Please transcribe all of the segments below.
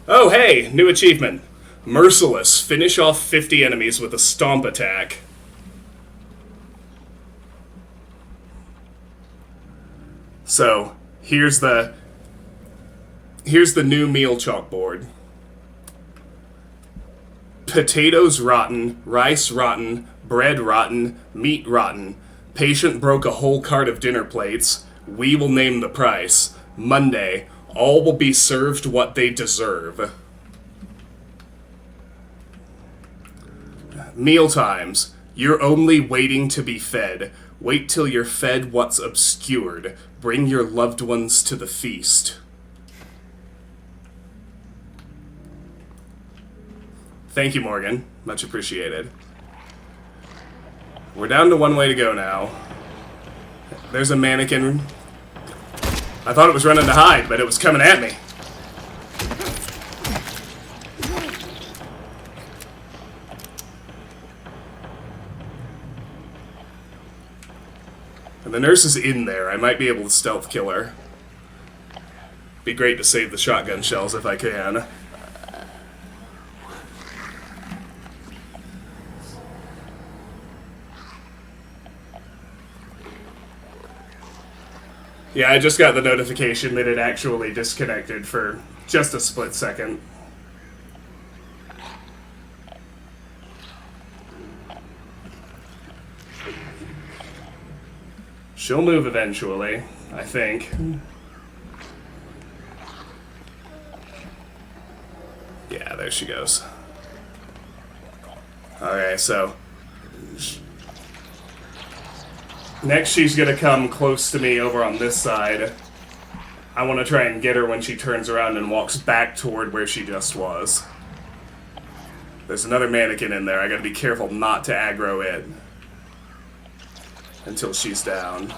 Oh, hey, new achievement. Merciless. Finish off 50 enemies with a stomp attack. So, here's the new meal chalkboard. Potatoes rotten, rice rotten, bread rotten, meat rotten. Patient broke a whole cart of dinner plates. We will name the price. Monday, all will be served what they deserve. Meal times. You're only waiting to be fed. Wait till you're fed what's obscured. Bring your loved ones to the feast. Thank you, Morgan. Much appreciated. We're down to one way to go now. There's a mannequin. I thought it was running to hide, but it was coming at me. And the nurse is in there. I might be able to stealth kill her. Be great to save the shotgun shells if I can. Yeah, I just got the notification that it actually disconnected for just a split second. She'll move eventually, I think. Yeah, there she goes. Okay, so next she's gonna come close to me over on this side. I want to try and get her when she turns around and walks back toward where she just was. There's another mannequin in there. I gotta be careful not to aggro it until she's down.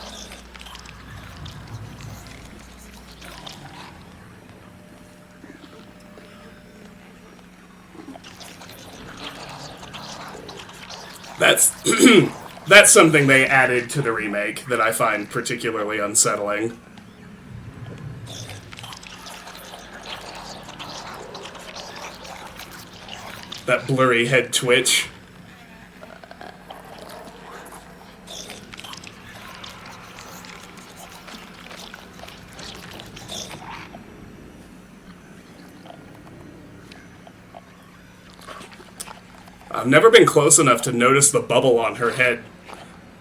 That's that's something they added to the remake that I find particularly unsettling. That blurry head twitch. I've never been close enough to notice the bubble on her head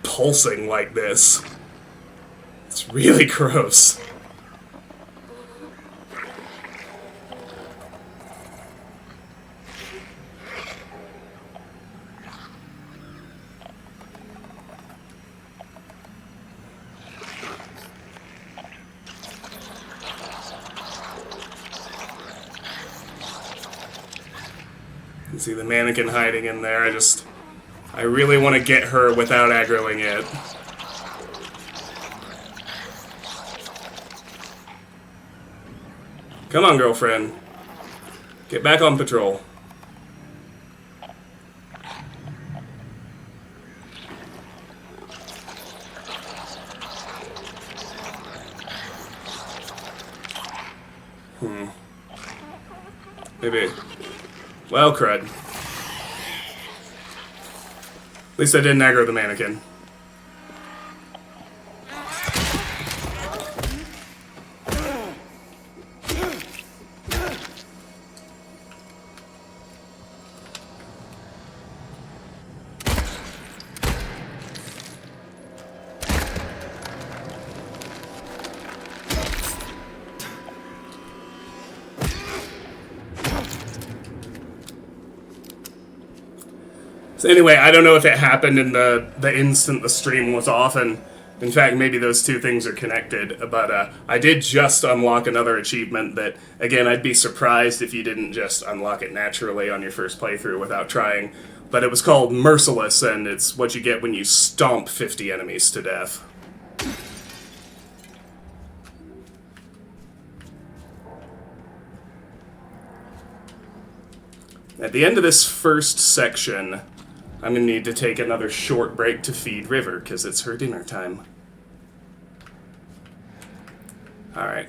pulsing like this. It's really gross. You see the mannequin hiding in there. I really want to get her without aggroing it. Come on, girlfriend. Get back on patrol. Maybe. Well, crud. At least I didn't aggro the mannequin. So anyway, I don't know if it happened in the instant the stream was off, and in fact, maybe those two things are connected, but I did just unlock another achievement that, again, I'd be surprised if you didn't just unlock it naturally on your first playthrough without trying, but it was called Merciless, and it's what you get when you stomp 50 enemies to death. At the end of this first section, I'm going to need to take another short break to feed River, because it's her dinner time. Alright.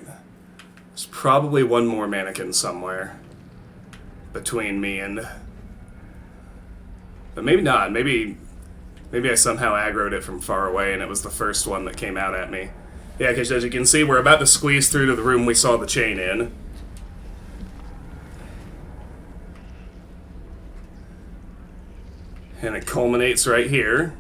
There's probably one more mannequin somewhere. between me and... But maybe not. Maybe I somehow aggroed it from far away and it was the first one that came out at me. Yeah, because as you can see, we're about to squeeze through to the room we saw the chain in. And it culminates right here,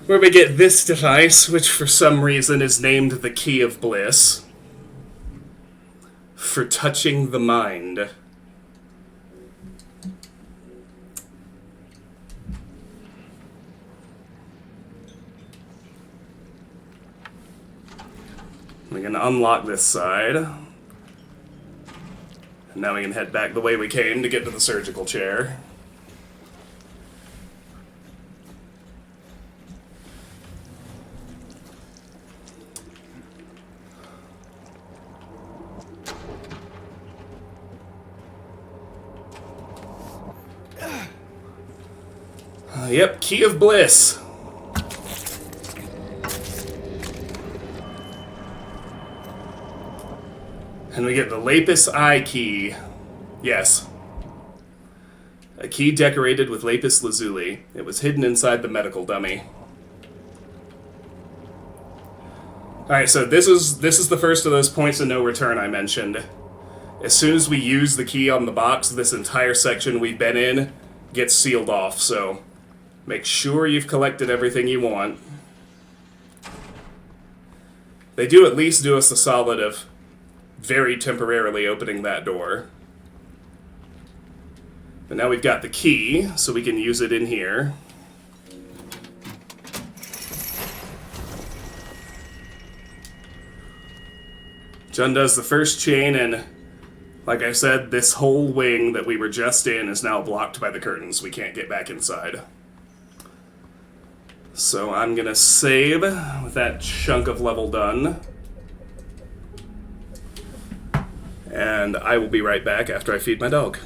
where we get this device, which for some reason is named the Key of Bliss. For touching the mind. We're going to unlock this side. And now we can head back the way we came to get to the surgical chair. Yep, Key of Bliss. And we get the Lapis Eye Key. Yes. A key decorated with lapis lazuli. It was hidden inside the medical dummy. Alright, so this is the first of those points of no return I mentioned. As soon as we use the key on the box, this entire section we've been in gets sealed off, so make sure you've collected everything you want. They do at least do us the solid of very temporarily opening that door. But now we've got the key, so we can use it in here. Jund does the first chain, and like I said, this whole wing that we were just in is now blocked by the curtains. We can't get back inside. So I'm gonna save with that chunk of level done. And I will be right back after I feed my dog.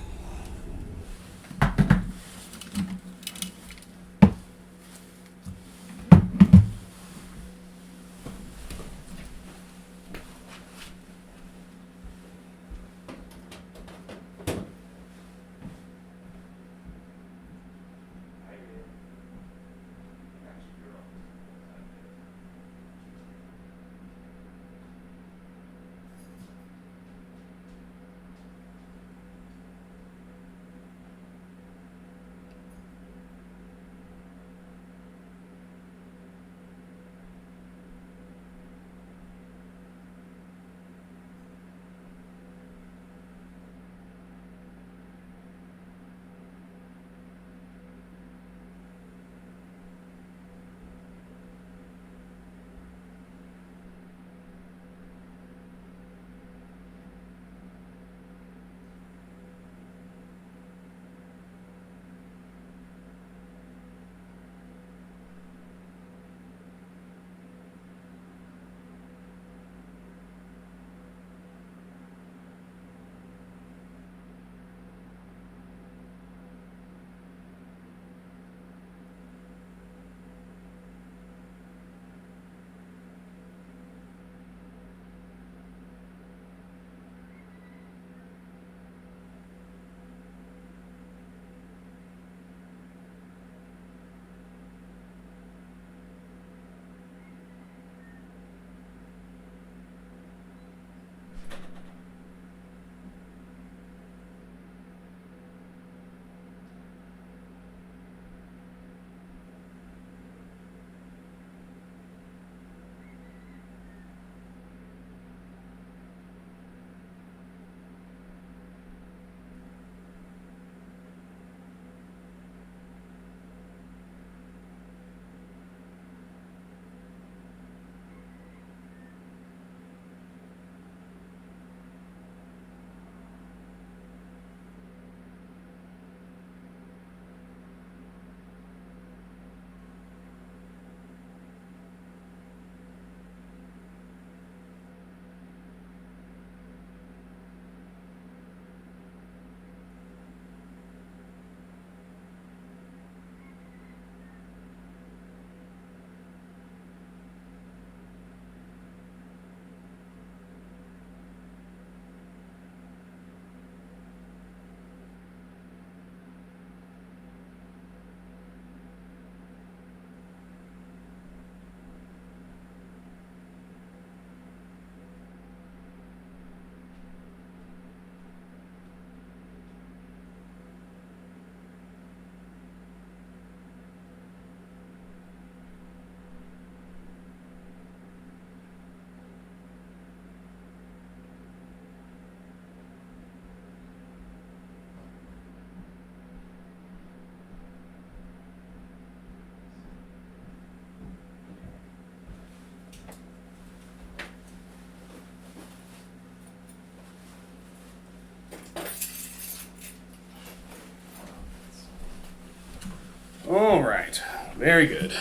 All right. Very good.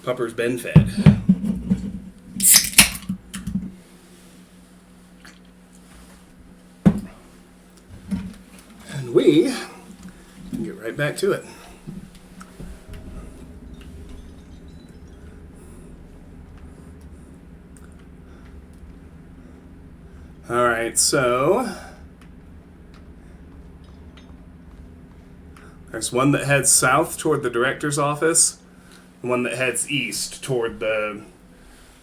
Pupper's been fed. And we can get right back to it. All right, so there's one that heads south toward the director's office, and one that heads east toward the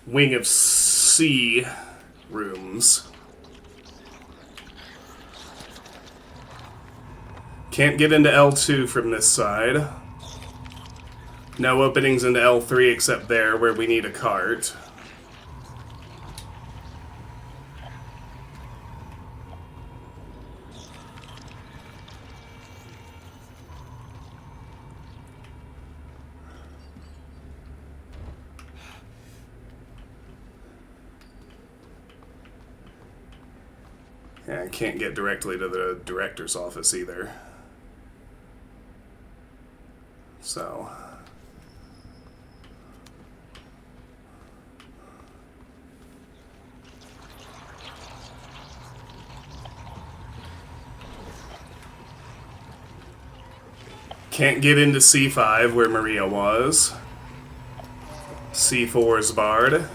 wing of C rooms. Can't get into L2 from this side. No openings into L3 except there where we need a cart. Yeah, I can't get directly to the director's office either. So can't get into C5 where Maria was. C4 is barred.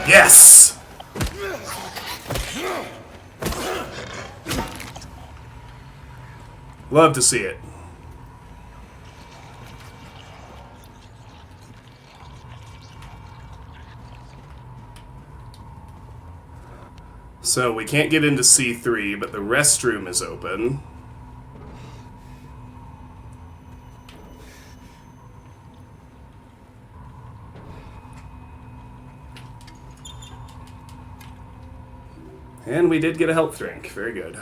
Yes! Love to see it. So we can't get into C3, but the restroom is open. And we did get a health drink. Very good.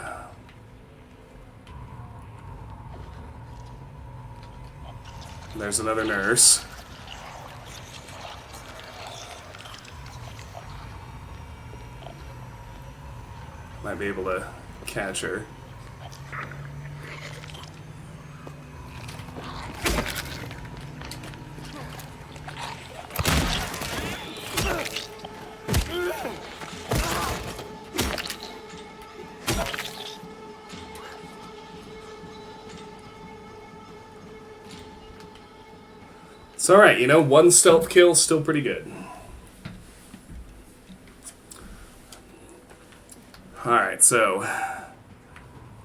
There's another nurse. Might be able to catch her. It's alright, you know, one stealth kill is still pretty good. Alright, so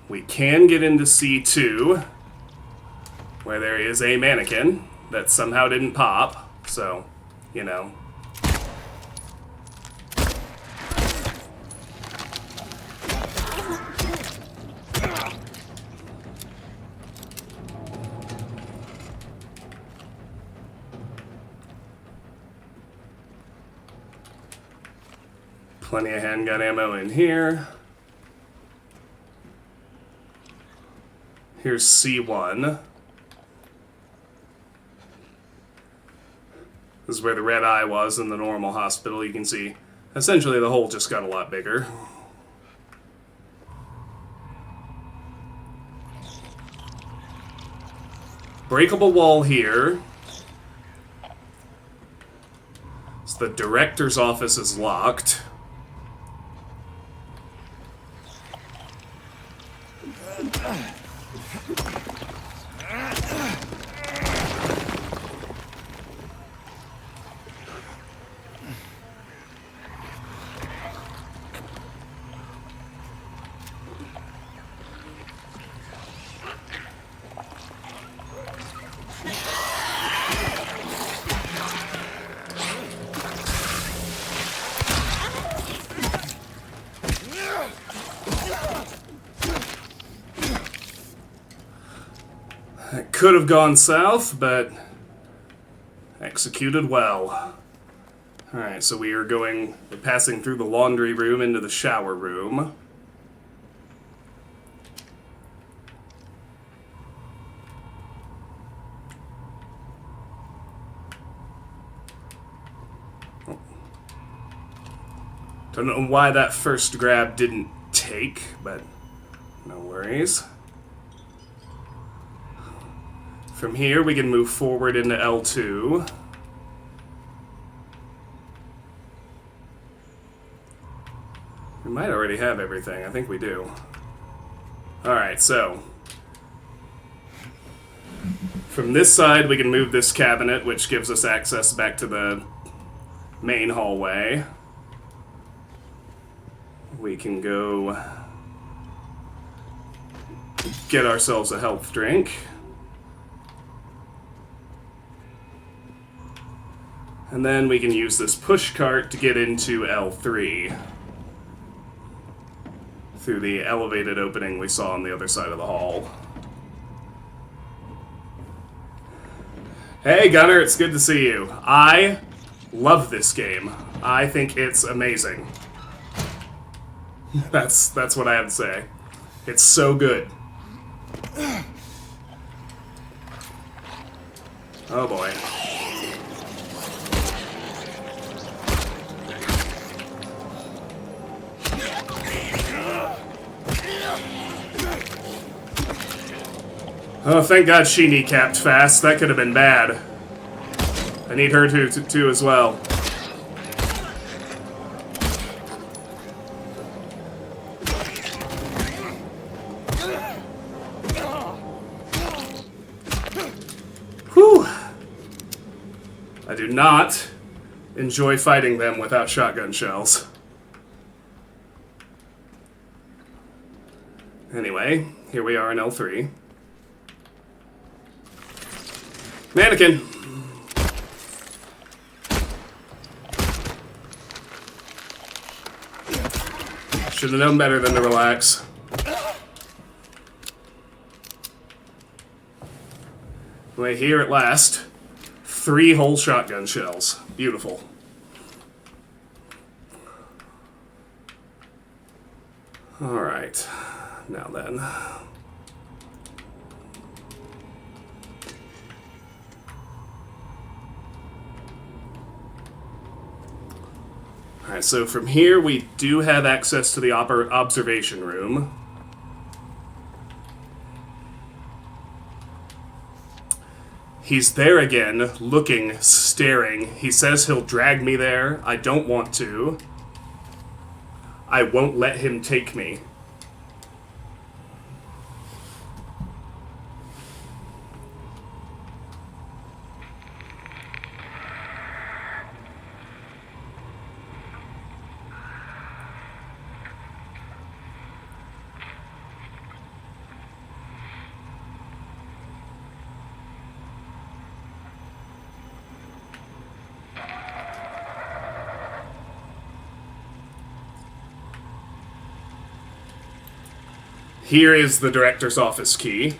we can get into C2, where there is a mannequin that somehow didn't pop, so, you know. Plenty of handgun ammo in here. Here's C1. This is where the red eye was in the normal hospital. You can see, essentially, the hole just got a lot bigger. Breakable wall here. So the director's office is locked. That could have gone south, but executed well. Alright, so we're passing through the laundry room into the shower room. Don't know why that first grab didn't take, but no worries. From here, we can move forward into L2. We might already have everything. I think we do. Alright, so from this side, we can move this cabinet, which gives us access back to the main hallway. We can go get ourselves a health drink. And then we can use this push cart to get into L3 through the elevated opening we saw on the other side of the hall. Hey Gunner, it's good to see you. I love this game. I think it's amazing. That's what I have to say. It's so good. Oh boy. Oh, thank God she kneecapped fast. That could have been bad. I need her to as well. Whew. I do not enjoy fighting them without shotgun shells. Anyway, here we are in L3. Mannequin! Should have known better than to relax. We're here at last. 3 whole shotgun shells. Beautiful. Alright. Now then. Alright, so from here we do have access to the observation room. He's there again, looking, staring. He says he'll drag me there. I don't want to. I won't let him take me. Here is the director's office key.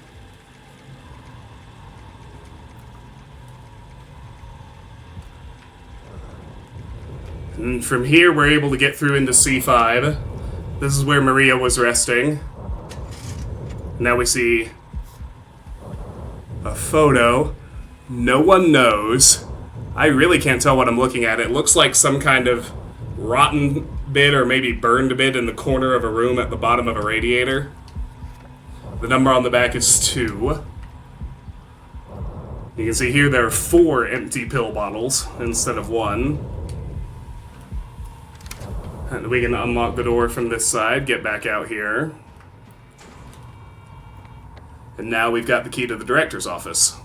And from here, we're able to get through into C5. This is where Maria was resting. Now we see a photo. No one knows. I really can't tell what I'm looking at. It looks like some kind of rotten bit or maybe burned bit in the corner of a room at the bottom of a radiator. The number on the back is 2. You can see here there are 4 empty pill bottles instead of 1. And we can unlock the door from this side, get back out here. And now we've got the key to the director's office.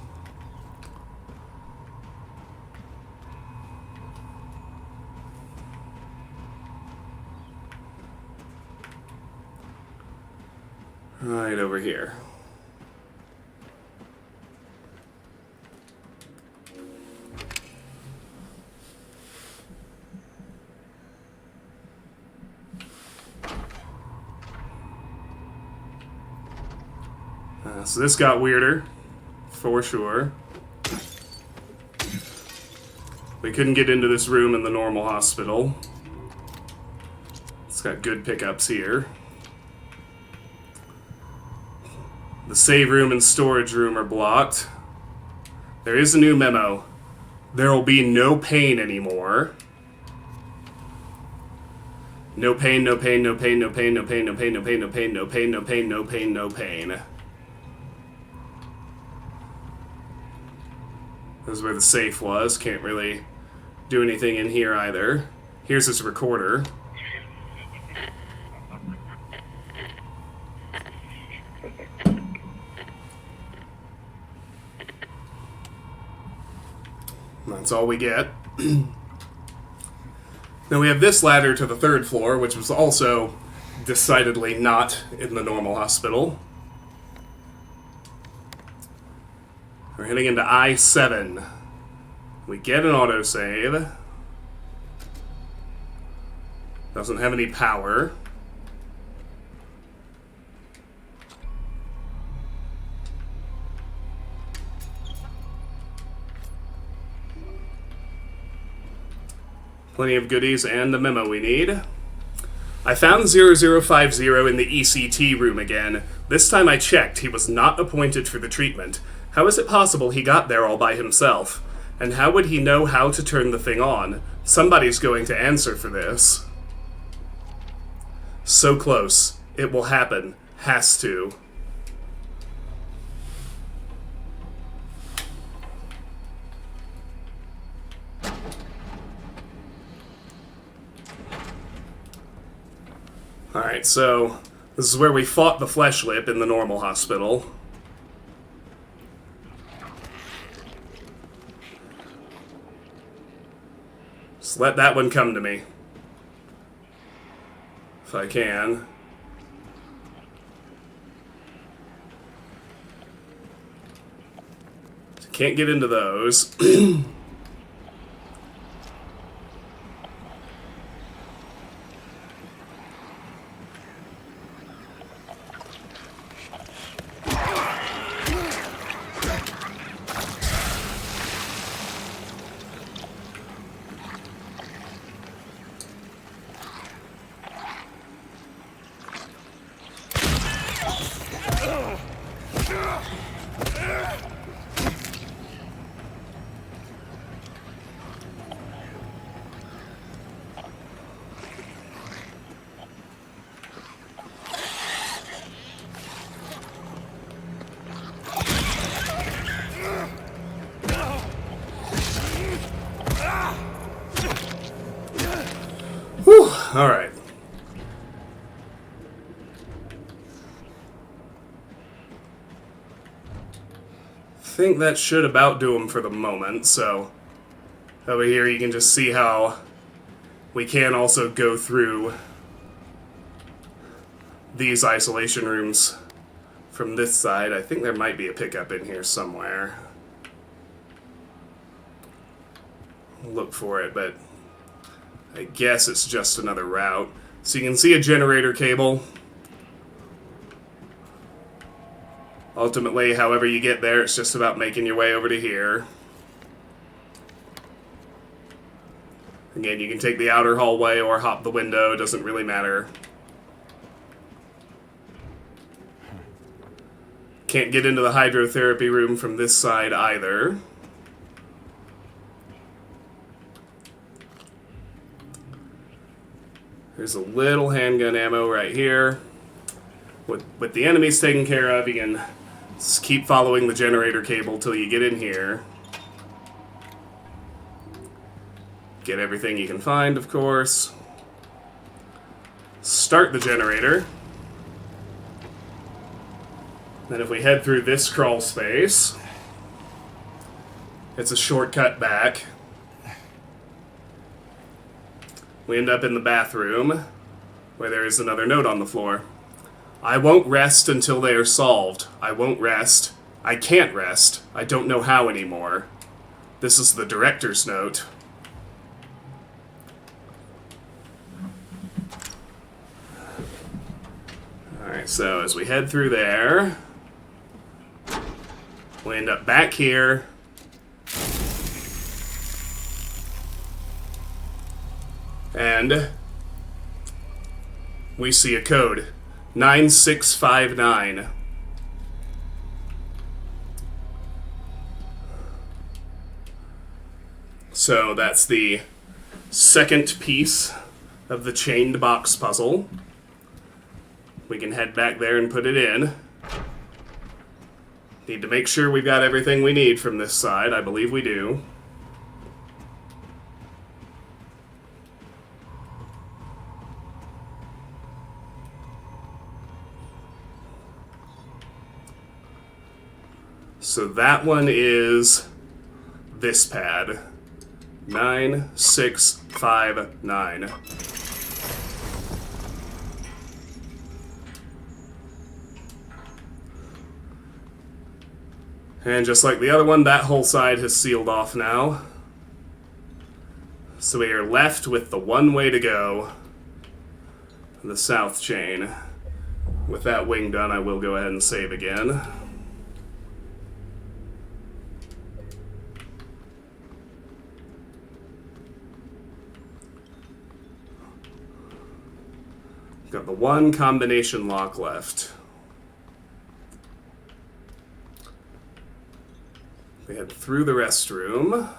Right over here. So this got weirder, for sure. We couldn't get into this room in the normal hospital. It's got good pickups here. The save room and storage room are blocked. There is a new memo. There will be no pain anymore. No pain, no pain, no pain, no pain, no pain, no pain, no pain, no pain, no pain, no pain, no pain, no pain. This is where the safe was. Can't really do anything in here either. Here's his recorder. That's all we get. Now we have this ladder to the 3rd floor, which was also decidedly not in the normal hospital. We're heading into I-7. We get an autosave. Doesn't have any power. Plenty of goodies and the memo we need. I found 0050 in the ECT room again. This time I checked, he was not appointed for the treatment. How is it possible he got there all by himself? And how would he know how to turn the thing on? Somebody's going to answer for this. So close. It will happen. Has to. Alright, so this is where we fought the Fleshlip in the normal hospital. Just let that one come to me. If I can. Can't get into those. Whew, alright. I think that should about do him for the moment, so over here you can just see how we can also go through these isolation rooms from this side. I think there might be a pickup in here somewhere. Look for it, but I guess it's just another route. So you can see a generator cable. Ultimately, however you get there, it's just about making your way over to here. Again, you can take the outer hallway or hop the window, it doesn't really matter. Can't get into the hydrotherapy room from this side either. There's a little handgun ammo right here. With the enemies taken care of, you can just keep following the generator cable till you get in here. Get everything you can find, of course. Start the generator. Then if we head through this crawl space, it's a shortcut back. We end up in the bathroom, where there is another note on the floor. I won't rest until they are solved. I won't rest. I can't rest. I don't know how anymore. This is the director's note. Alright, so as we head through there, we end up back here. And we see a code. 9659. So that's the second piece of the chained box puzzle. We can head back there and put it in. Need to make sure we've got everything we need from this side. I believe we do. So that one is this pad. 9, 6, 5, 9. And just like the other one, that whole side has sealed off now. So we are left with the one way to go, the south chain. With that wing done, I will go ahead and save again. Got the one combination lock left. We head through the restroom.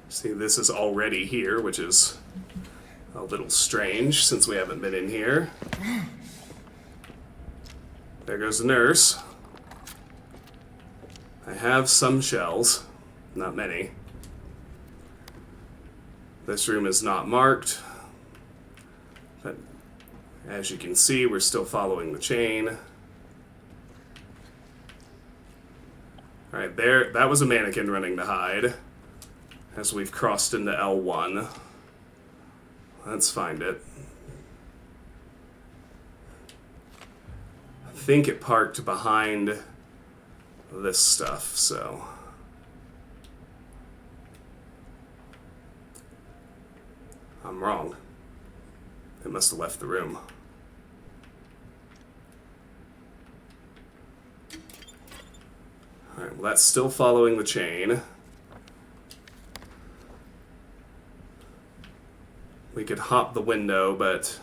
See, this is already here, which is a little strange since we haven't been in here. There goes the nurse. I have some shells, not many. This room is not marked, but as you can see, we're still following the chain. Alright, there, that was a mannequin running to hide, as we've crossed into L1. Let's find it. I think it parked behind this stuff, so... I'm wrong. It must have left the room. Alright, well that's still following the chain. We could hop the window, but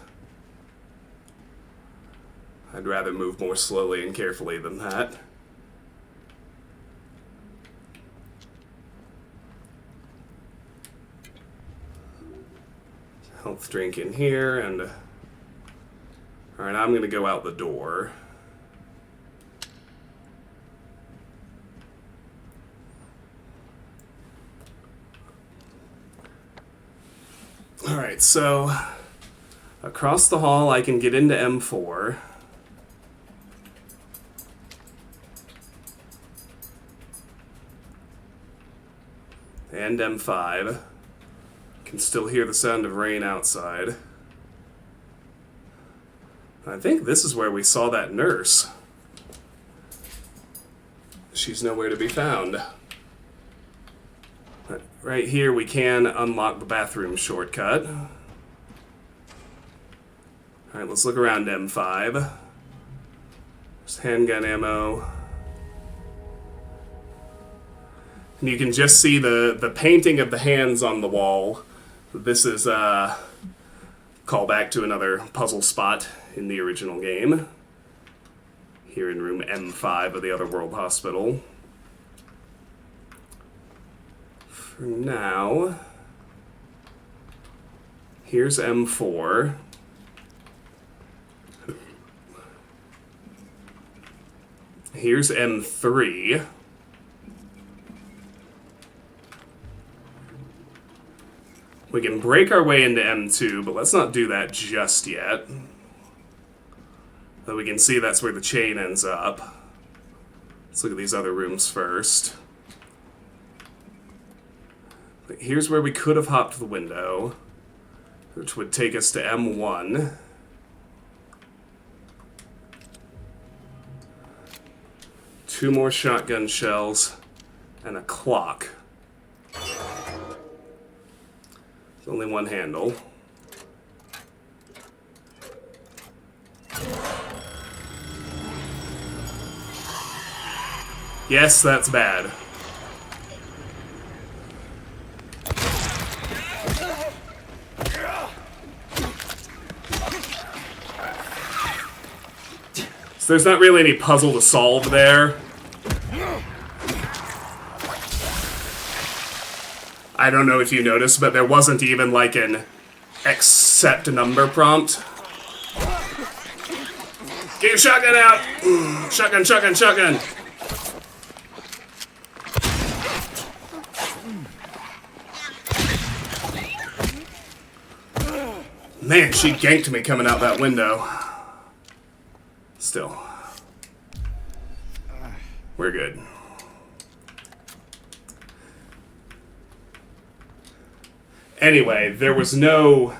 I'd rather move more slowly and carefully than that. Health drink in here, and... Alright, I'm gonna go out the door. Alright, so... across the hall I can get into M4. And M5. Can still hear the sound of rain outside. I think this is where we saw that nurse. She's nowhere to be found. Right here we can unlock the bathroom shortcut. Alright, let's look around M5. There's handgun ammo. And you can just see the painting of the hands on the wall. This is a callback to another puzzle spot in the original game. Here in room M5 of the Otherworld Hospital. For now, here's M4. Here's M3. We can break our way into M2, but let's not do that just yet. Though we can see that's where the chain ends up. Let's look at these other rooms first. But here's where we could have hopped the window, which would take us to M1. Two more shotgun shells and a clock. Only one handle. Yes, that's bad. So there's not really any puzzle to solve there. I don't know if you noticed, but there wasn't even like an accept number prompt. Get your shotgun out! Shotgun, shotgun, shotgun! Man, she ganked me coming out that window. Still. We're good. Anyway, there was no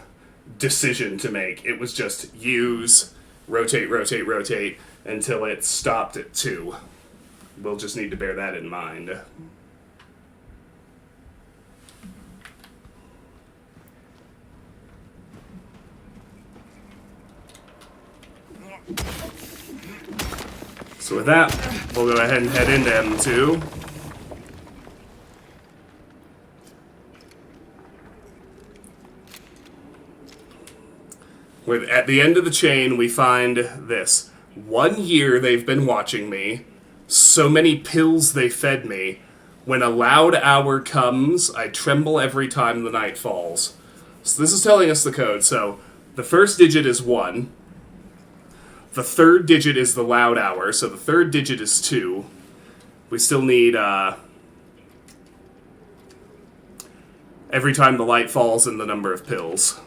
decision to make. It was just use, rotate, rotate, rotate, until it stopped at 2. We'll just need to bear that in mind. So with that, we'll go ahead and head into M2. At the end of the chain, we find this. 1 year they've been watching me. So many pills they fed me. When a loud hour comes, I tremble every time the night falls. So this is telling us the code. So the first digit is 1. The third digit is the loud hour, so the third digit is 2. We still need, every time the light falls and the number of pills.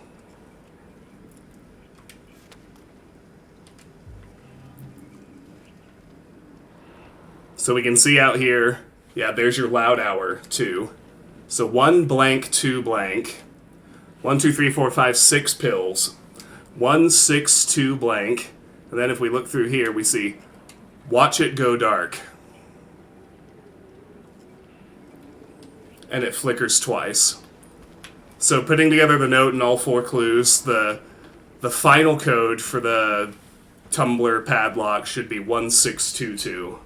So we can see out here, yeah, there's your loud hour, 2. So 1 blank, 2 blank. 1, 2, 3, 4, 5, 6 pills. 1, 6, 2 blank. And then if we look through here, we see, watch it go dark. And it flickers twice. So putting together the note and all 4 clues, the final code for the tumbler padlock should be 1622.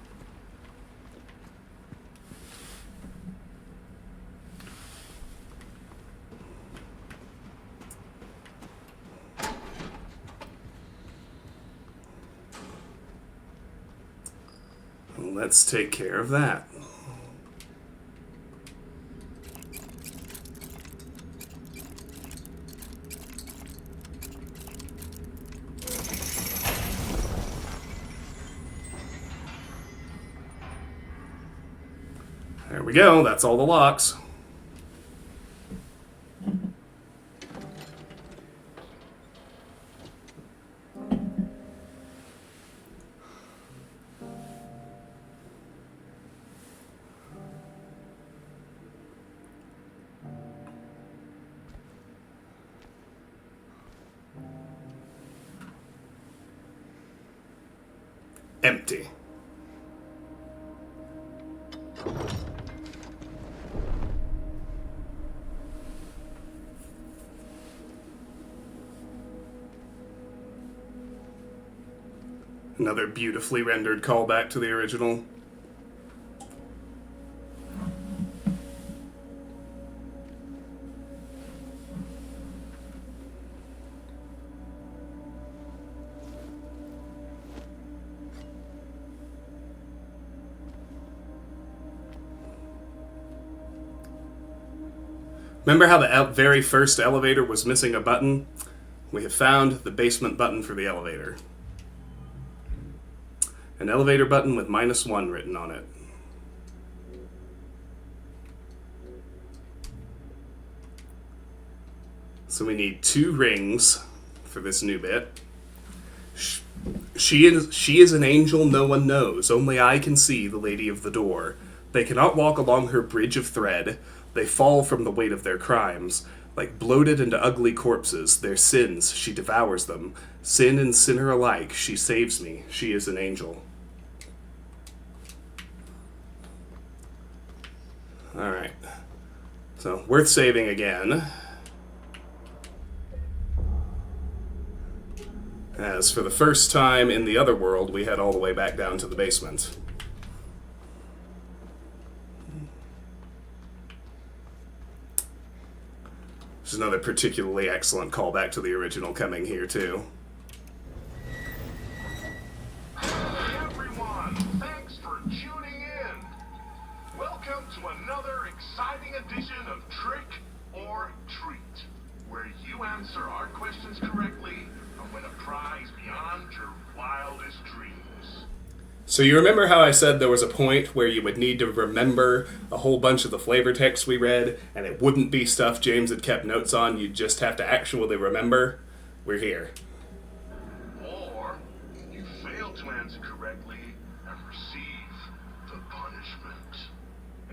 Let's take care of that. There we go, that's all the locks. Empty. Another beautifully rendered callback to the original. Remember how the very first elevator was missing a button? We have found the basement button for the elevator. An elevator button with -1 written on it. So we need 2 rings for this new bit. She is an angel no one knows. Only I can see the lady of the door. They cannot walk along her bridge of thread. They fall from the weight of their crimes. Like bloated and ugly corpses, their sins, she devours them. Sin and sinner alike, she saves me. She is an angel. Alright. So, worth saving again. As for the first time in the other world, we head all the way back down to the basement. There's another particularly excellent callback to the original coming here, too. Hey everyone, thanks for tuning in. Welcome to another exciting edition of Trick you answer our questions correctly and win a prize beyond your wildest dreams. So you remember how I said there was a point where you would need to remember a whole bunch of the flavor text we read, and it wouldn't be stuff James had kept notes on, you'd just have to actually remember? We're here. Or you fail to answer correctly and receive the punishment.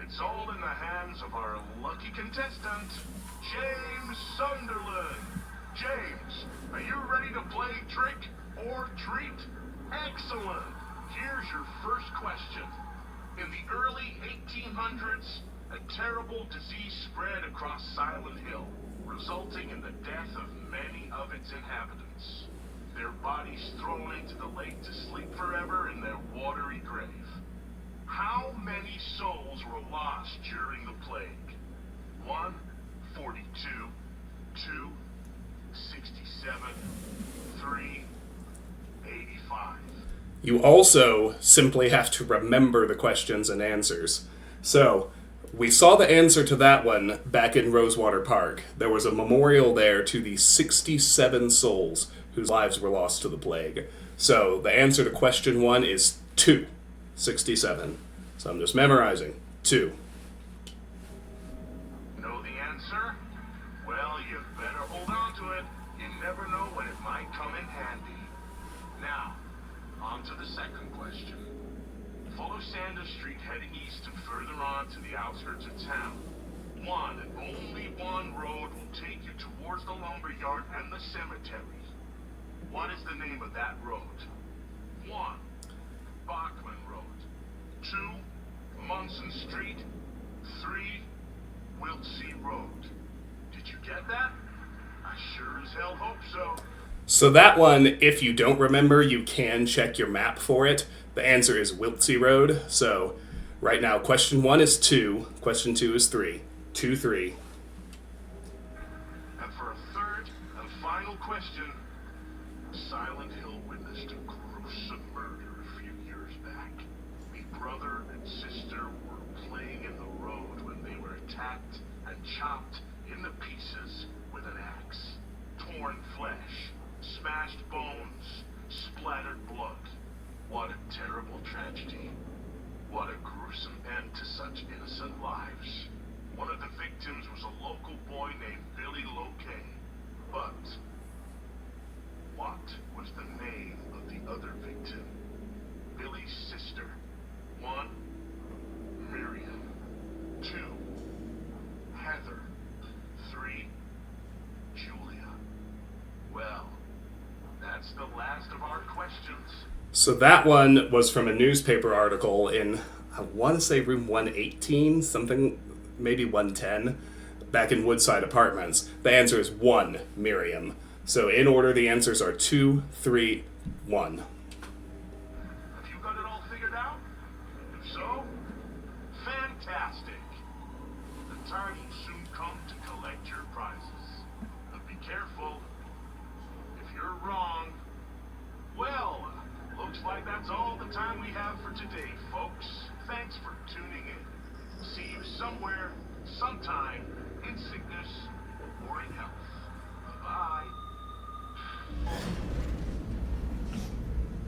It's all in the hands of our lucky contestant, James Sunderland. James, are you ready to play trick or treat? Excellent. Here's your first question. In the early 1800s, a terrible disease spread across Silent Hill, resulting in the death of many of its inhabitants. Their bodies thrown into the lake to sleep forever in their watery grave. How many souls were lost during the plague? 1, 42, 2, 67, 3, 85. You also simply have to remember the questions and answers. So, we saw the answer to that one back in Rosewater Park. There was a memorial there to the 67 souls whose lives were lost to the plague. So, the answer to question 1 is 2. 67. So I'm just memorizing. 2. Know the answer? Well, you better hold on to it. You never know when it might come in handy. Now, on to the second question. Follow Sanders Street heading east and further on to the outskirts of town. One and only one road will take you towards the lumber yard and the cemetery. What is the name of that road? 1. Bachman Road. 2. Munson Street. 3. Wiltsey Road. Did you get that? I sure as hell hope so. So that one, if you don't remember, you can check your map for it. The answer is Wiltsey Road. So right now, question 1 is 2. Question 2 is 3. 2, 3. And for a third and final question, Silent Hill witnessed a gruesome murder a few years back. A brother and sister were playing in the road when they were attacked and chopped into pieces with an axe. Torn flesh, smashed bones, splattered blood. What a terrible tragedy. What a gruesome end to such innocent lives. One of the victims was a local boy named Billy Loquet. But what was the name of the other victim? Billy's sister. 1. Miriam. 2. Heather. 3. Julia. Well, that's the last of our questions. So that one was from a newspaper article in, I want to say room 118, something, maybe 110, back in Woodside Apartments. The answer is 1, Miriam. So in order, the answers are 2, 3, 1. Have you got it all figured out? If so, fantastic. The time will soon come to collect your prizes. But be careful. If you're wrong, well, looks like that's all the time we have for today, folks. Thanks for tuning in. See you somewhere, sometime, in sickness or in health. Bye-bye.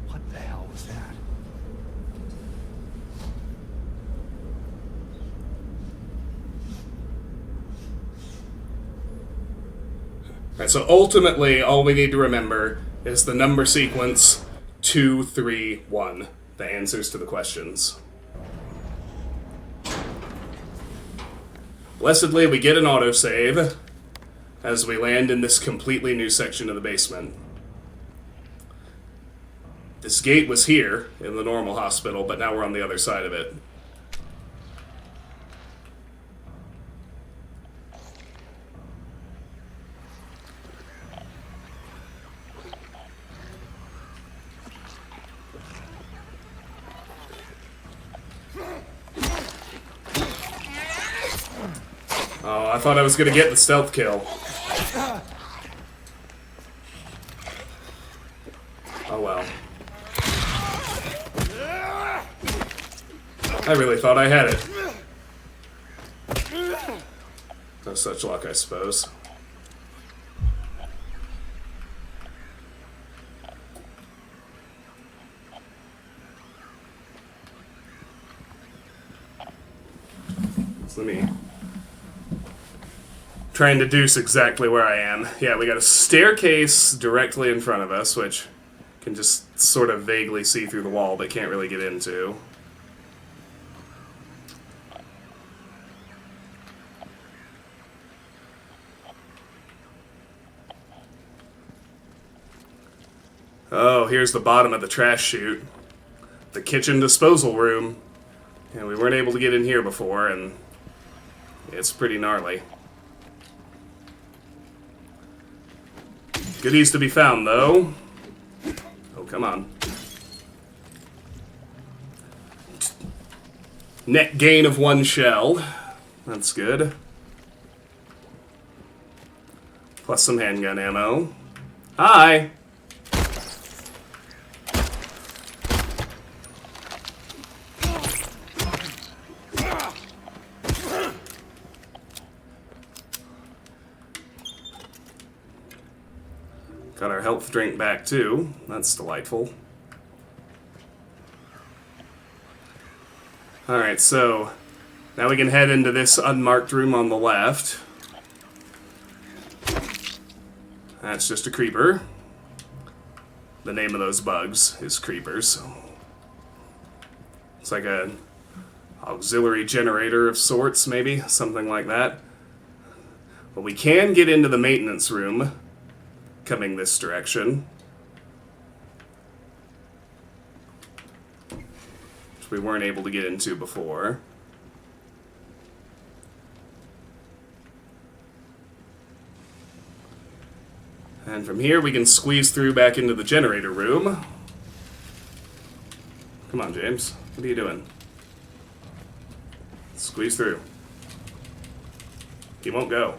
What the hell was that? Right, so ultimately, all we need to remember is the number sequence 2, 3, 1. The answers to the questions. Blessedly, we get an autosave as we land in this completely new section of the basement. This gate was here in the normal hospital, but now we're on the other side of it. Oh, I thought I was gonna get the stealth kill. Oh well. I really thought I had it. No such luck, I suppose. So let me try and deduce exactly where I am. Yeah, we got a staircase directly in front of us, which can just sort of vaguely see through the wall, but can't really get into. Oh, here's the bottom of the trash chute. The kitchen disposal room. And we weren't able to get in here before, and it's pretty gnarly. Goodies to be found, though. Oh, come on. Net gain of 1 shell. That's good. Plus some handgun ammo. Hi! Got our health drink back too. That's delightful. Alright, so now we can head into this unmarked room on the left. That's just a creeper. The name of those bugs is creepers. It's like an auxiliary generator of sorts, maybe, something like that. But we can get into the maintenance room coming this direction, which we weren't able to get into before. And from here we can squeeze through back into the generator room. Come on, James. What are you doing? Squeeze through. He won't go.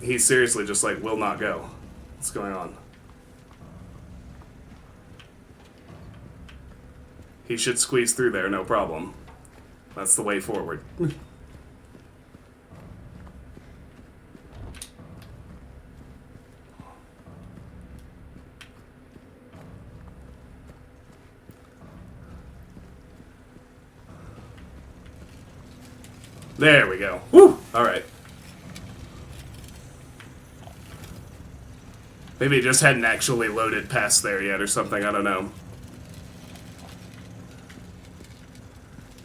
He seriously just, like, will not go. What's going on? He should squeeze through there, no problem. That's the way forward. There we go. Woo! Alright. Maybe it just hadn't actually loaded past there yet or something, I don't know.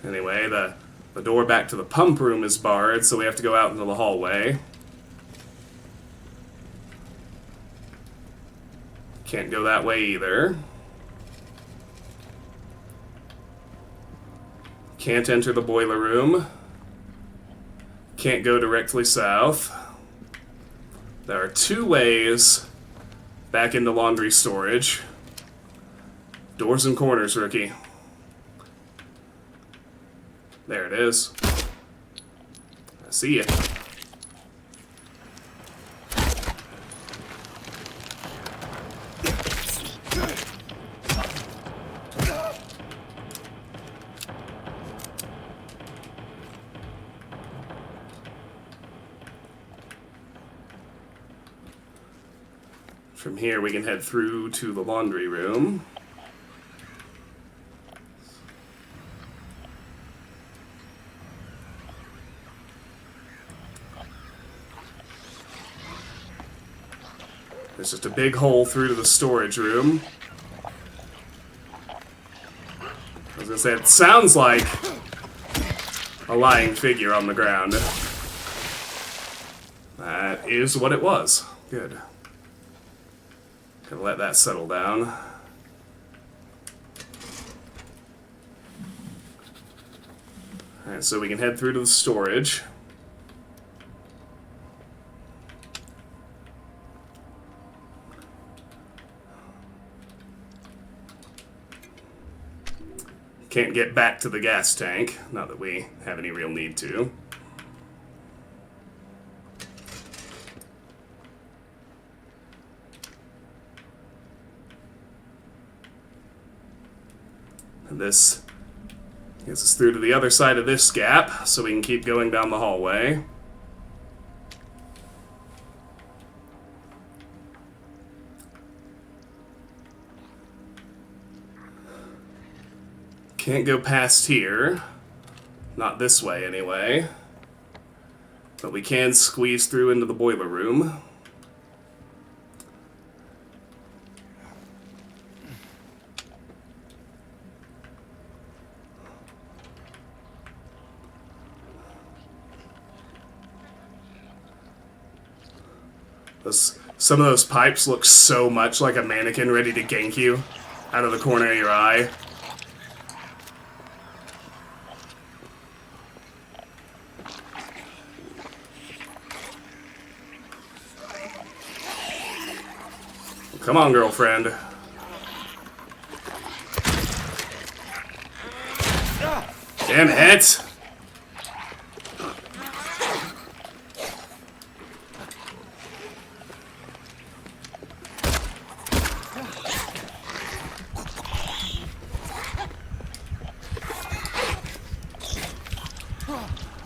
Anyway, the door back to the pump room is barred, so we have to go out into the hallway. Can't go that way either. Can't enter the boiler room. Can't go directly south. There are 2 ways back into laundry storage. Doors and corners, rookie. There it is. I see it. From here we can head through to the laundry room. There's just a big hole through to the storage room. I was gonna say, it sounds like a lying figure on the ground. That is what it was. Good. Gonna let that settle down. Alright, so we can head through to the storage. Can't get back to the gas tank, not that we have any real need to. And this gets us through to the other side of this gap, so we can keep going down the hallway. Can't go past here. Not this way, anyway. But we can squeeze through into the boiler room. Some of those pipes look so much like a mannequin ready to gank you out of the corner of your eye. Come on, girlfriend. Damn it!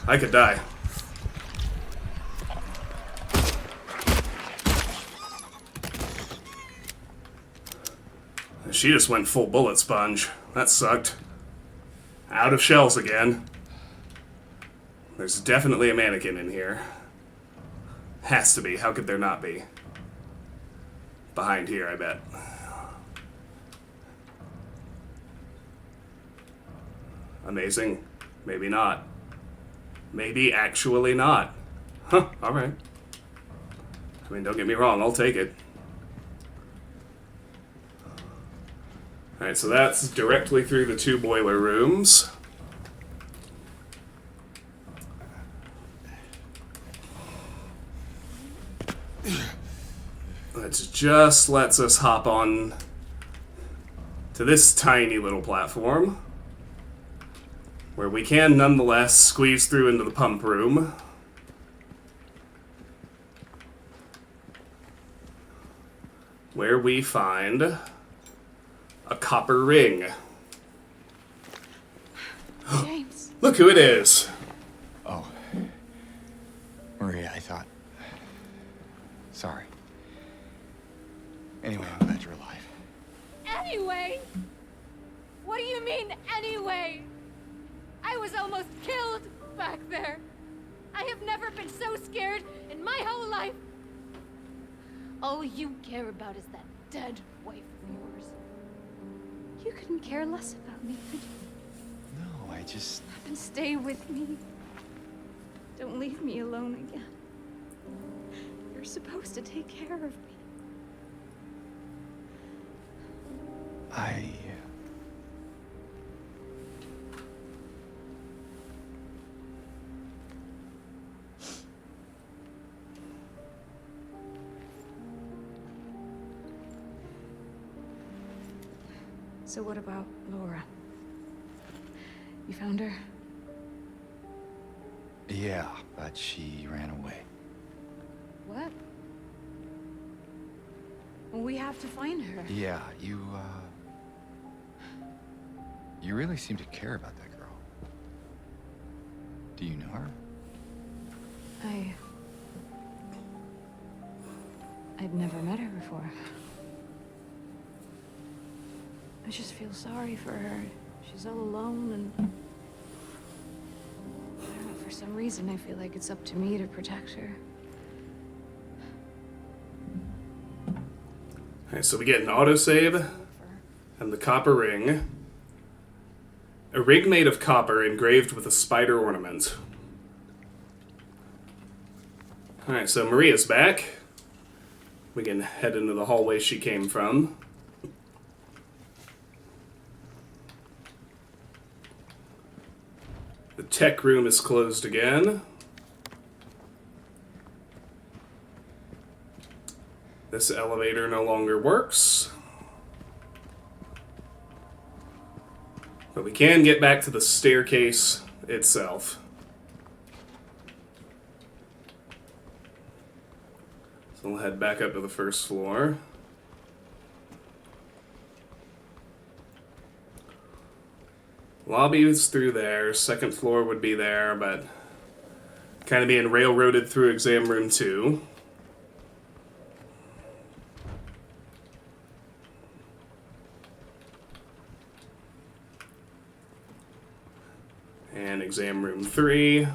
I could die. She just went full bullet sponge. That sucked. Out of shells again. There's definitely a mannequin in here. Has to be. How could there not be? Behind here, I bet. Amazing. Maybe not. Maybe actually not. Huh, alright. I mean, don't get me wrong, I'll take it. Alright, so that's directly through the two boiler rooms. That just lets us hop on to this tiny little platform, where we can nonetheless squeeze through into the pump room. Where we find a copper ring. James. Look who it is. Oh. Maria, I thought... Sorry. Anyway, I'm glad you're alive. Anyway? What do you mean, anyway? I was almost killed back there. I have never been so scared in my whole life. All you care about is that dead wife of yours. You couldn't care less about me, could you? No, I just... Then stay with me. Don't leave me alone again. You're supposed to take care of me. So what about Laura? You found her? Yeah, but she ran away. What? Well, we have to find her. Yeah, you really seem to care about that girl. Do you know her? I'd never met her before. I just feel sorry for her. She's all alone and... I don't know, for some reason I feel like it's up to me to protect her. Alright, so we get an autosave and the copper ring. A ring made of copper engraved with a spider ornament. Alright, so Maria's back. We can head into the hallway she came from. The tech room is closed again. This elevator no longer works. But we can get back to the staircase itself. So we'll head back up to the first floor. Lobby is through there. Second floor would be there, but kind of being railroaded through exam room 2. And exam room 3.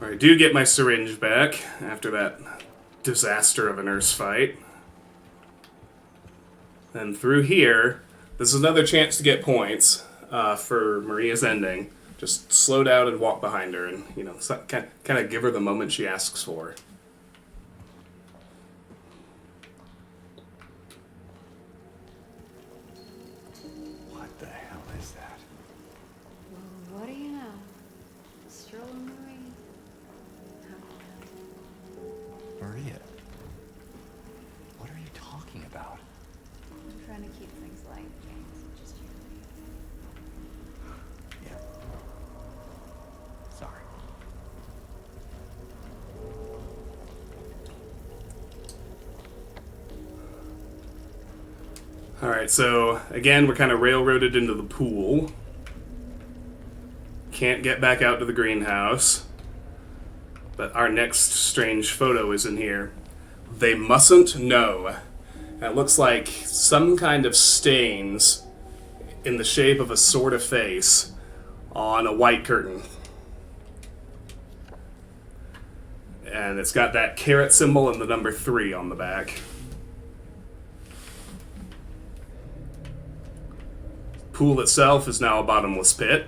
I do get my syringe back after that disaster of a nurse fight. And through here, this is another chance to get points for Maria's ending. Just slow down and walk behind her and, you know, kind of give her the moment she asks for. What the hell is that? Well, what do you know? Strolling Marie. Maria. What are you talking about? I'm trying to keep things light, James. Just you and me. Yeah. Sorry. Alright, so again, we're kind of railroaded into the pool. Can't get back out to the greenhouse. But our next strange photo is in here. They mustn't know. It looks like some kind of stains in the shape of a sort of face on a white curtain. And it's got that caret symbol and the number 3 on the back. Pool itself is now a bottomless pit.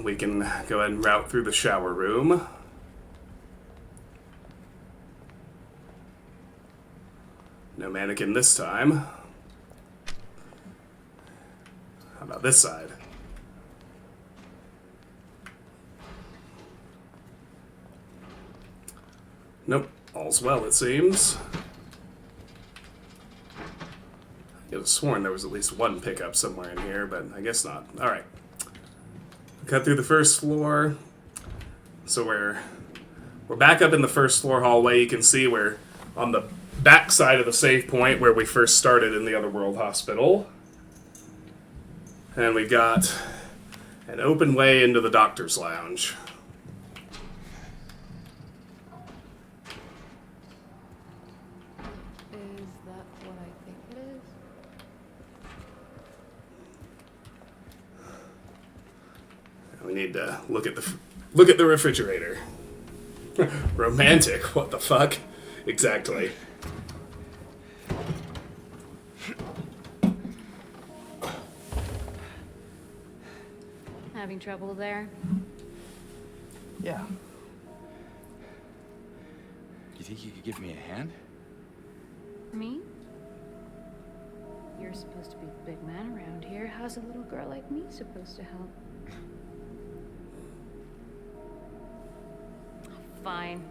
We can go ahead and route through the shower room. No mannequin this time. How about this side? Nope, all's well, it seems. I could have sworn there was at least one pickup somewhere in here, but I guess not. Alright. Cut through the first floor. So we're back up in the first floor hallway. You can see we're on the back side of the save point where we first started in the Otherworld Hospital. And we've got an open way into the doctor's lounge. Is that what I think it is? We need to look at the refrigerator. Romantic? What the fuck? Exactly. Having trouble there? Yeah. You think you could give me a hand? Me? You're supposed to be the big man around here. How's a little girl like me supposed to help? Fine.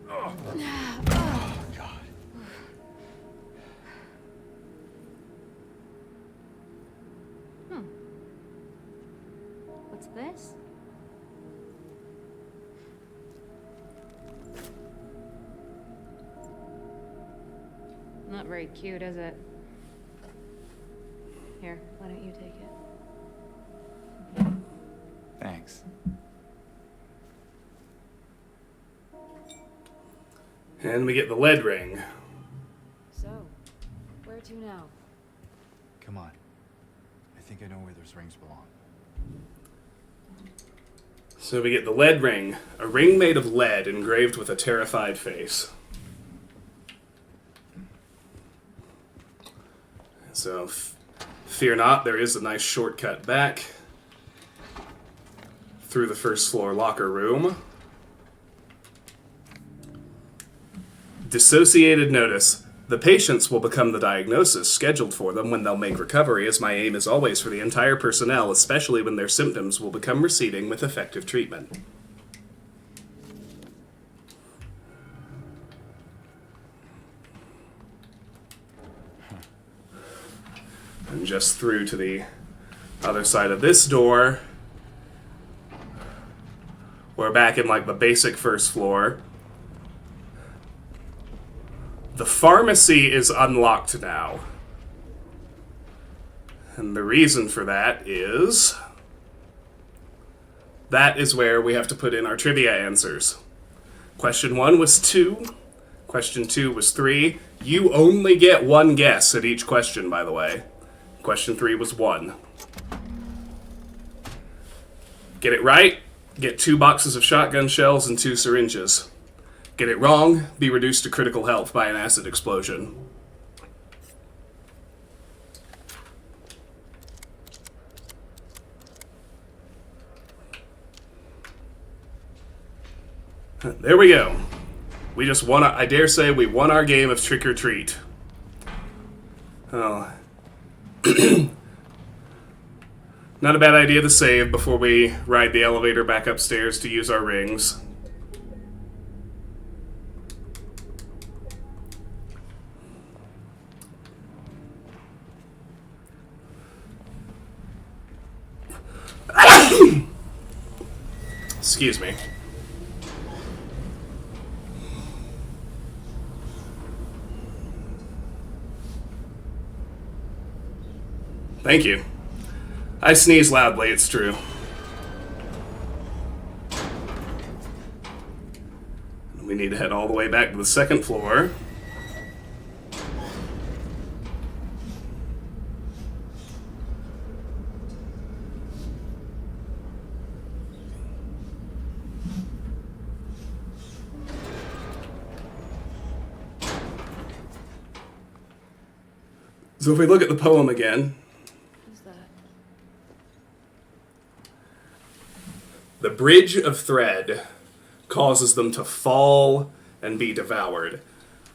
Oh, God. What's this? Not very cute, is it? Here, why don't you take it? Thanks. And we get the lead ring. So, where to now? Come on. I think I know where those rings belong. So we get the lead ring. A ring made of lead engraved with a terrified face. So, fear not, there is a nice shortcut back through the first floor locker room. Dissociated notice. The patients will become the diagnosis scheduled for them when they'll make recovery, as my aim is always for the entire personnel, especially when their symptoms will become receding with effective treatment. And just through to the other side of this door, we're back in like the basic first floor. The pharmacy is unlocked now. And the reason for that is where we have to put in our trivia answers. Question 1 was 2. Question 2 was 3. You only get one guess at each question, by the way. Question 3 was 1. Get it right, get 2 boxes of shotgun shells and 2 syringes. Get it wrong, be reduced to critical health by an acid explosion. There we go. We just won, I dare say we won our game of Trick or Treat. Oh. Not a bad idea to save before we ride the elevator back upstairs to use our rings. Excuse me. Thank you. I sneeze loudly, it's true. We need to head all the way back to the 2nd floor. So if we look at the poem again, the bridge of thread causes them to fall and be devoured.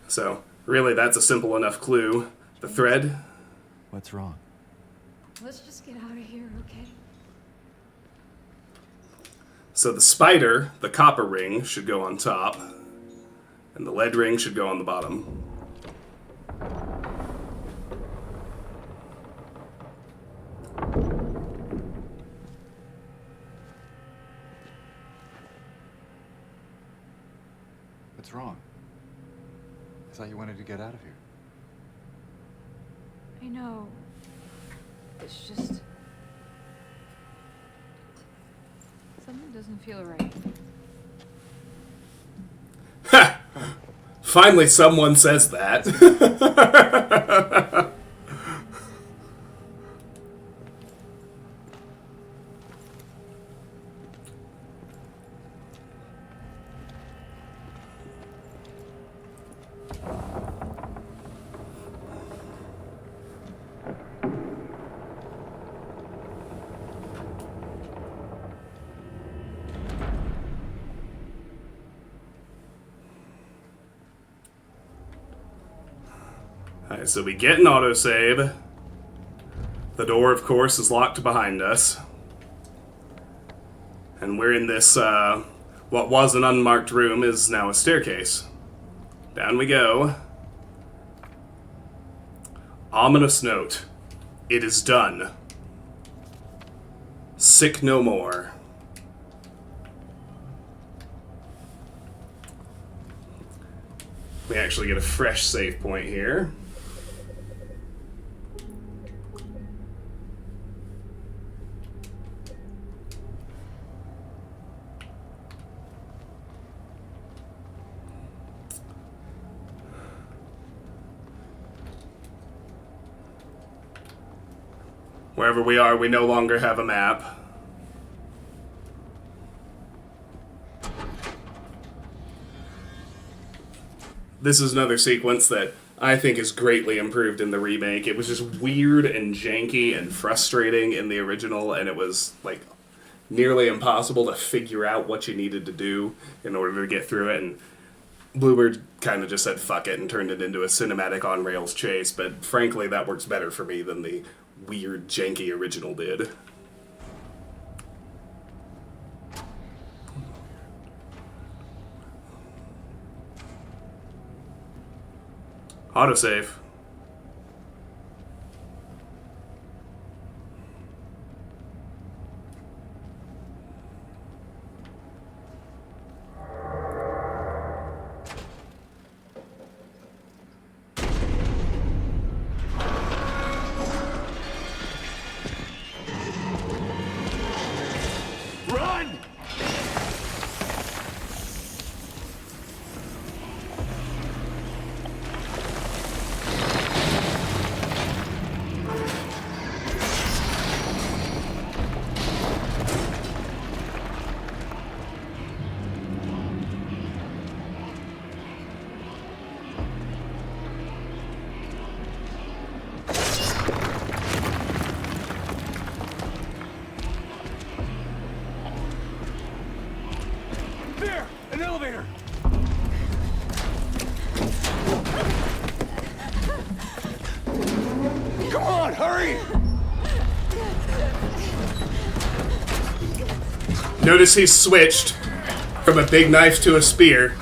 So, really, that's a simple enough clue. The thread. What's wrong? Let's just get out of here, okay? So the spider, the copper ring, should go on top, and the lead ring should go on the bottom. What's wrong? I thought you wanted to get out of here. I know. It's just... something doesn't feel right. Ha! Finally someone says that. Alright, so we get an autosave. The door, of course, is locked behind us. And we're in this, what was an unmarked room is now a staircase. Down we go. Ominous note. It is done. Sick no more. We actually get a fresh save point here. Wherever we are, we no longer have a map. This is another sequence that I think is greatly improved in the remake. It was just weird and janky and frustrating in the original, and it was, like, nearly impossible to figure out what you needed to do in order to get through it, and Bluebird kind of just said fuck it and turned it into a cinematic on-rails chase, but frankly that works better for me than the weird, janky original did. Autosave. Hurry! Notice he's switched from a big knife to a spear.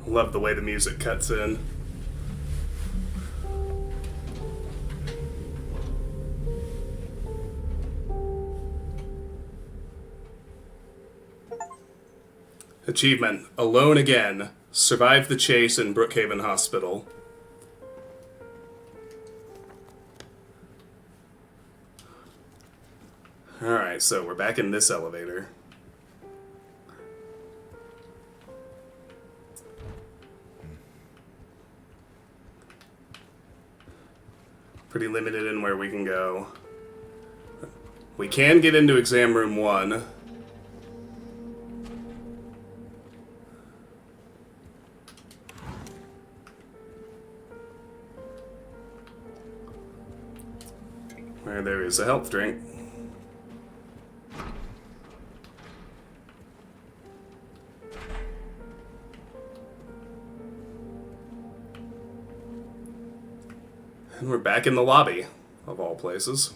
Love the way the music cuts in. Achievement: Alone Again. Survived the chase in Brookhaven Hospital. Alright, so we're back in this elevator. Pretty limited in where we can go. We can get into exam room 1. Where there is a health drink. And we're back in the lobby, of all places.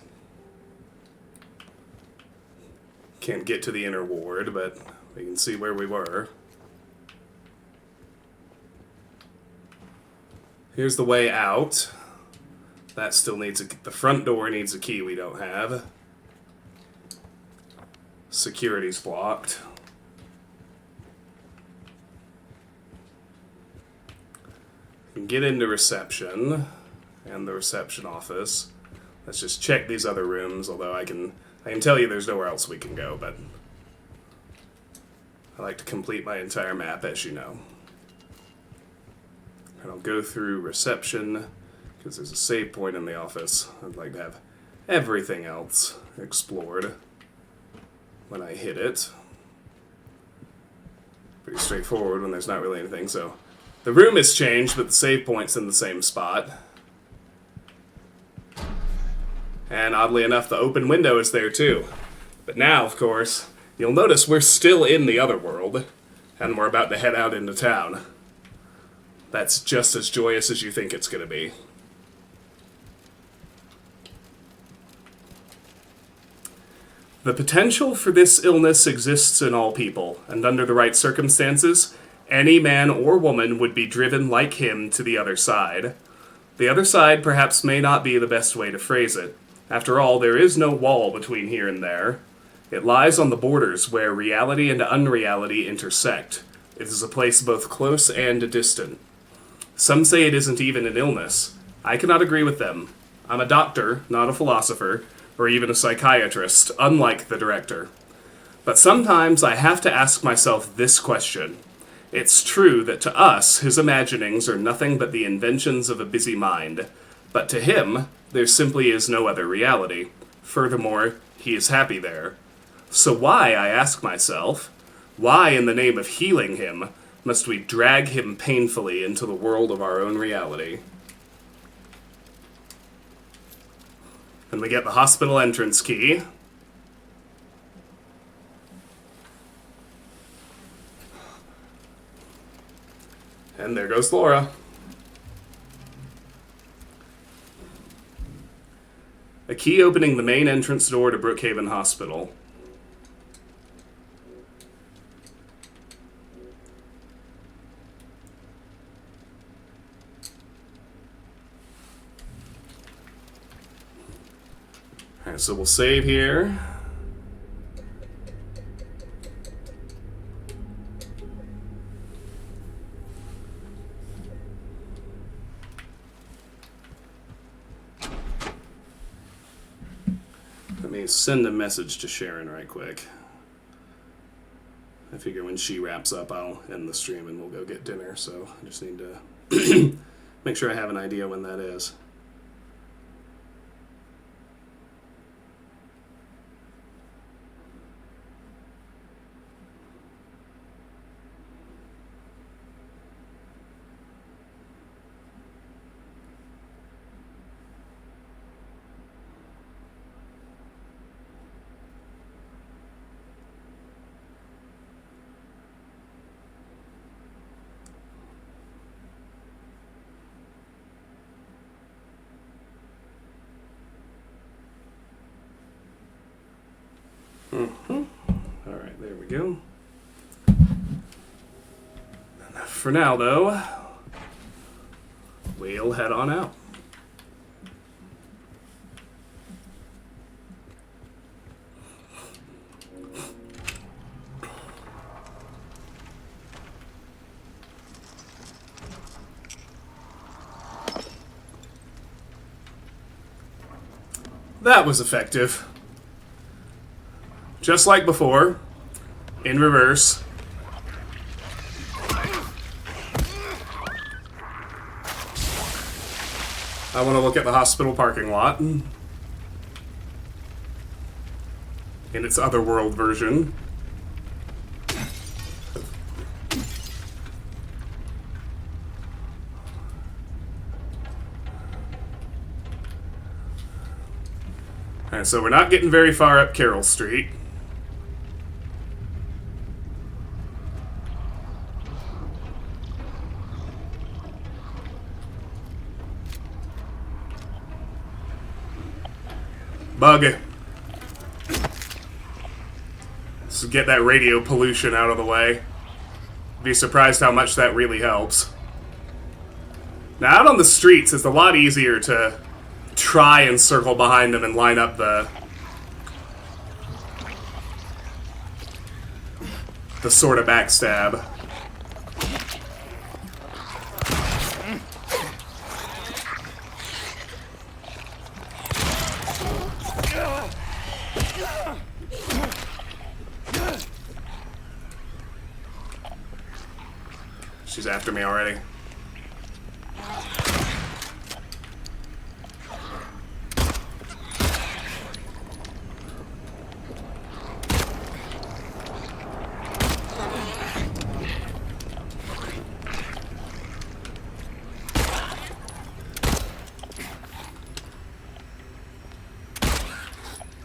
Can't get to the inner ward, but we can see where we were. Here's the way out. That still needs the front door needs a key we don't have. Security's blocked. We can get into reception and the reception office. Let's just check these other rooms, although I can tell you there's nowhere else we can go, but I like to complete my entire map, as you know. And I'll go through reception, because there's a save point in the office. I'd like to have everything else explored when I hit it. Pretty straightforward when there's not really anything, so the room has changed, but the save point's in the same spot. And oddly enough, the open window is there too. But now, of course, you'll notice we're still in the other world, and we're about to head out into town. That's just as joyous as you think it's going to be. The potential for this illness exists in all people, and under the right circumstances, any man or woman would be driven like him to the other side. The other side perhaps may not be the best way to phrase it. After all, there is no wall between here and there. It lies on the borders where reality and unreality intersect. It is a place both close and distant. Some say it isn't even an illness. I cannot agree with them. I'm a doctor, not a philosopher, or even a psychiatrist, unlike the director. But sometimes I have to ask myself this question. It's true that to us, his imaginings are nothing but the inventions of a busy mind. But to him, there simply is no other reality. Furthermore, he is happy there. So why, I ask myself, why in the name of healing him must we drag him painfully into the world of our own reality? And we get the hospital entrance key. And there goes Laura. A key opening the main entrance door to Brookhaven Hospital. Alright, so we'll save here. me send a message to Sharon right quick. I figure when she wraps up, I'll end the stream and we'll go get dinner. So I just need to make sure I have an idea when that is. Alright, there we go. For now, though, we'll head on out. That was effective. Just like before, in reverse. I want to look at the hospital parking lot in its otherworld version. Alright, so we're not getting very far up Carroll Street. Bug. Let's get that radio pollution out of the way. Be surprised how much that really helps. Now, out on the streets, it's a lot easier to try and circle behind them and line up the sort of backstab. She's after me already.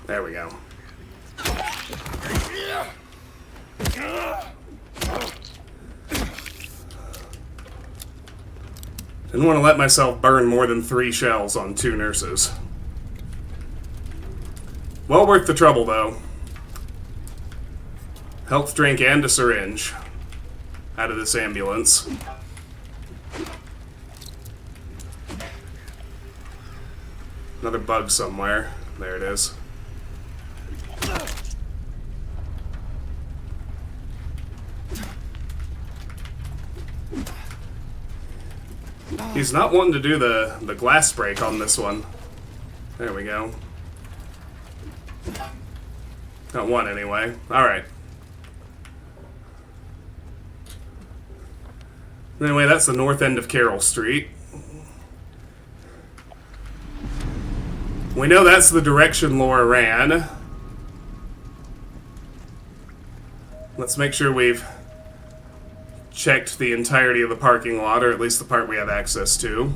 There we go. Didn't want to let myself burn more than 3 shells on 2 nurses. Well worth the trouble, though. Health drink and a syringe out of this ambulance. Another bug somewhere. There it is. He's not wanting to do the glass break on this one. There we go. Got one anyway. Alright. Anyway, that's the north end of Carroll Street. We know that's the direction Laura ran. Let's make sure we've checked the entirety of the parking lot, or at least the part we have access to.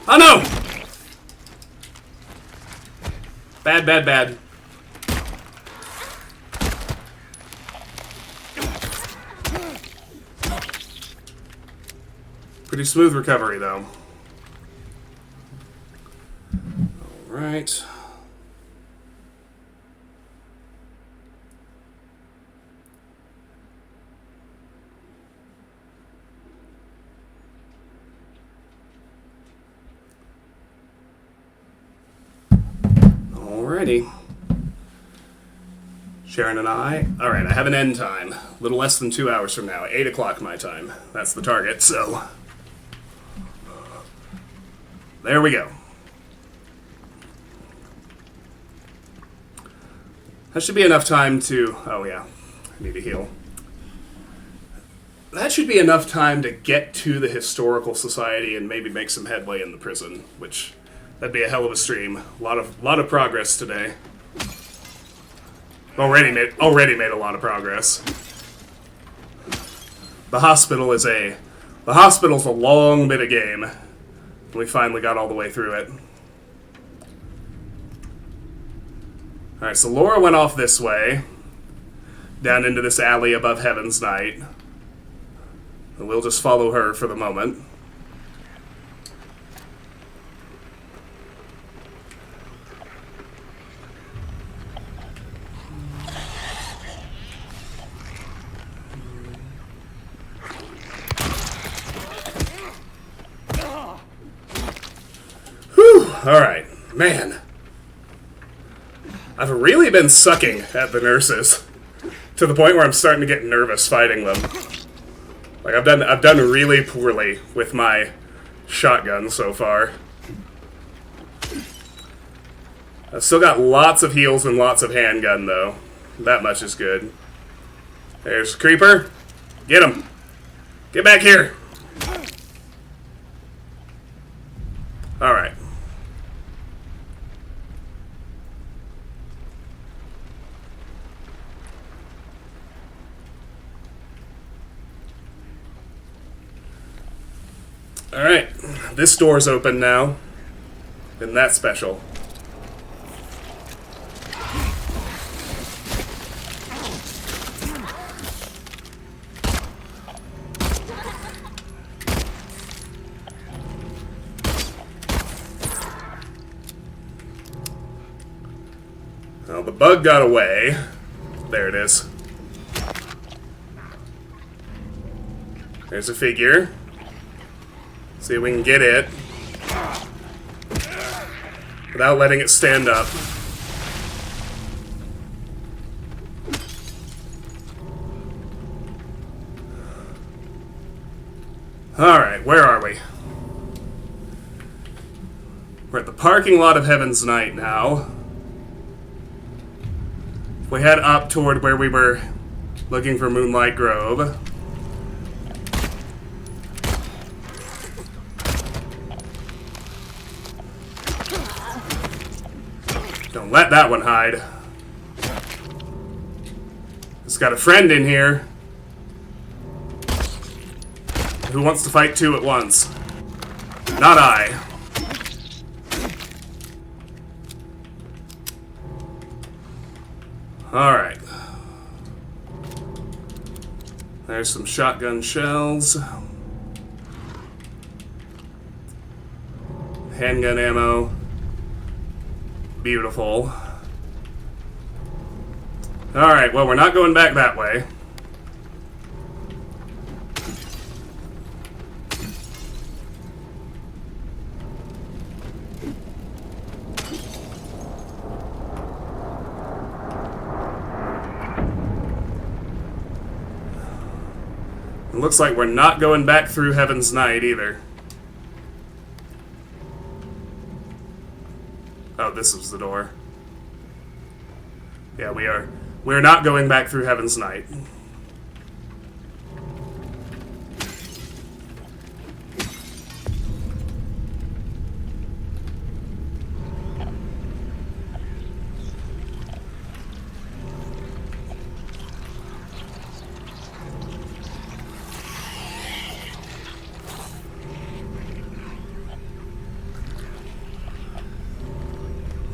Oh no! Bad, bad, bad. Pretty smooth recovery, though. Alright. Alrighty. Sharon and I. Alright, I have an end time. A little less than 2 hours from now. 8 o'clock my time. That's the target, so... There we go. That should be enough time to... Oh, yeah. I need to heal. That should be enough time to get to the Historical Society and maybe make some headway in the prison, which... That'd be a hell of a stream. A lot of progress today. Already made a lot of progress. The hospital's a long bit of game. We finally got all the way through it. Alright, so Laura went off this way. Down into this alley above Heaven's Night. And we'll just follow her for the moment. Alright, man. I've really been sucking at the nurses. To the point where I'm starting to get nervous fighting them. Like, I've done really poorly with my shotgun so far. I've still got lots of heals and lots of handgun, though. That much is good. There's Creeper. Get him. Get back here. Alright. Alright, this door's open now. Isn't that special? Well, the bug got away. There it is. There's a figure. See if we can get it without letting it stand up. Alright, where are we? We're at the parking lot of Heaven's Night now. If we head up toward where we were looking for Moonlight Grove. Don't let that one hide. It's got a friend in here who wants to fight two at once. Not I. Alright. There's some shotgun shells. Handgun ammo. Beautiful. Alright, well, we're not going back that way. It looks like we're not going back through Heaven's Night either. Oh, this was the door. Yeah, we are. We're not going back through Heaven's Night.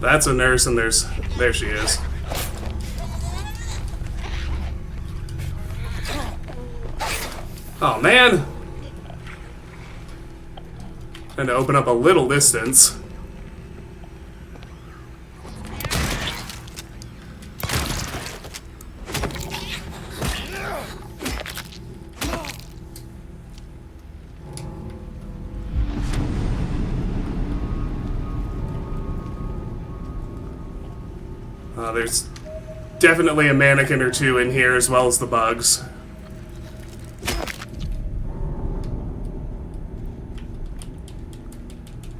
That's a nurse, and there she is. Oh, man! Trying to open up a little distance. definitely a mannequin or two in here, as well as the bugs.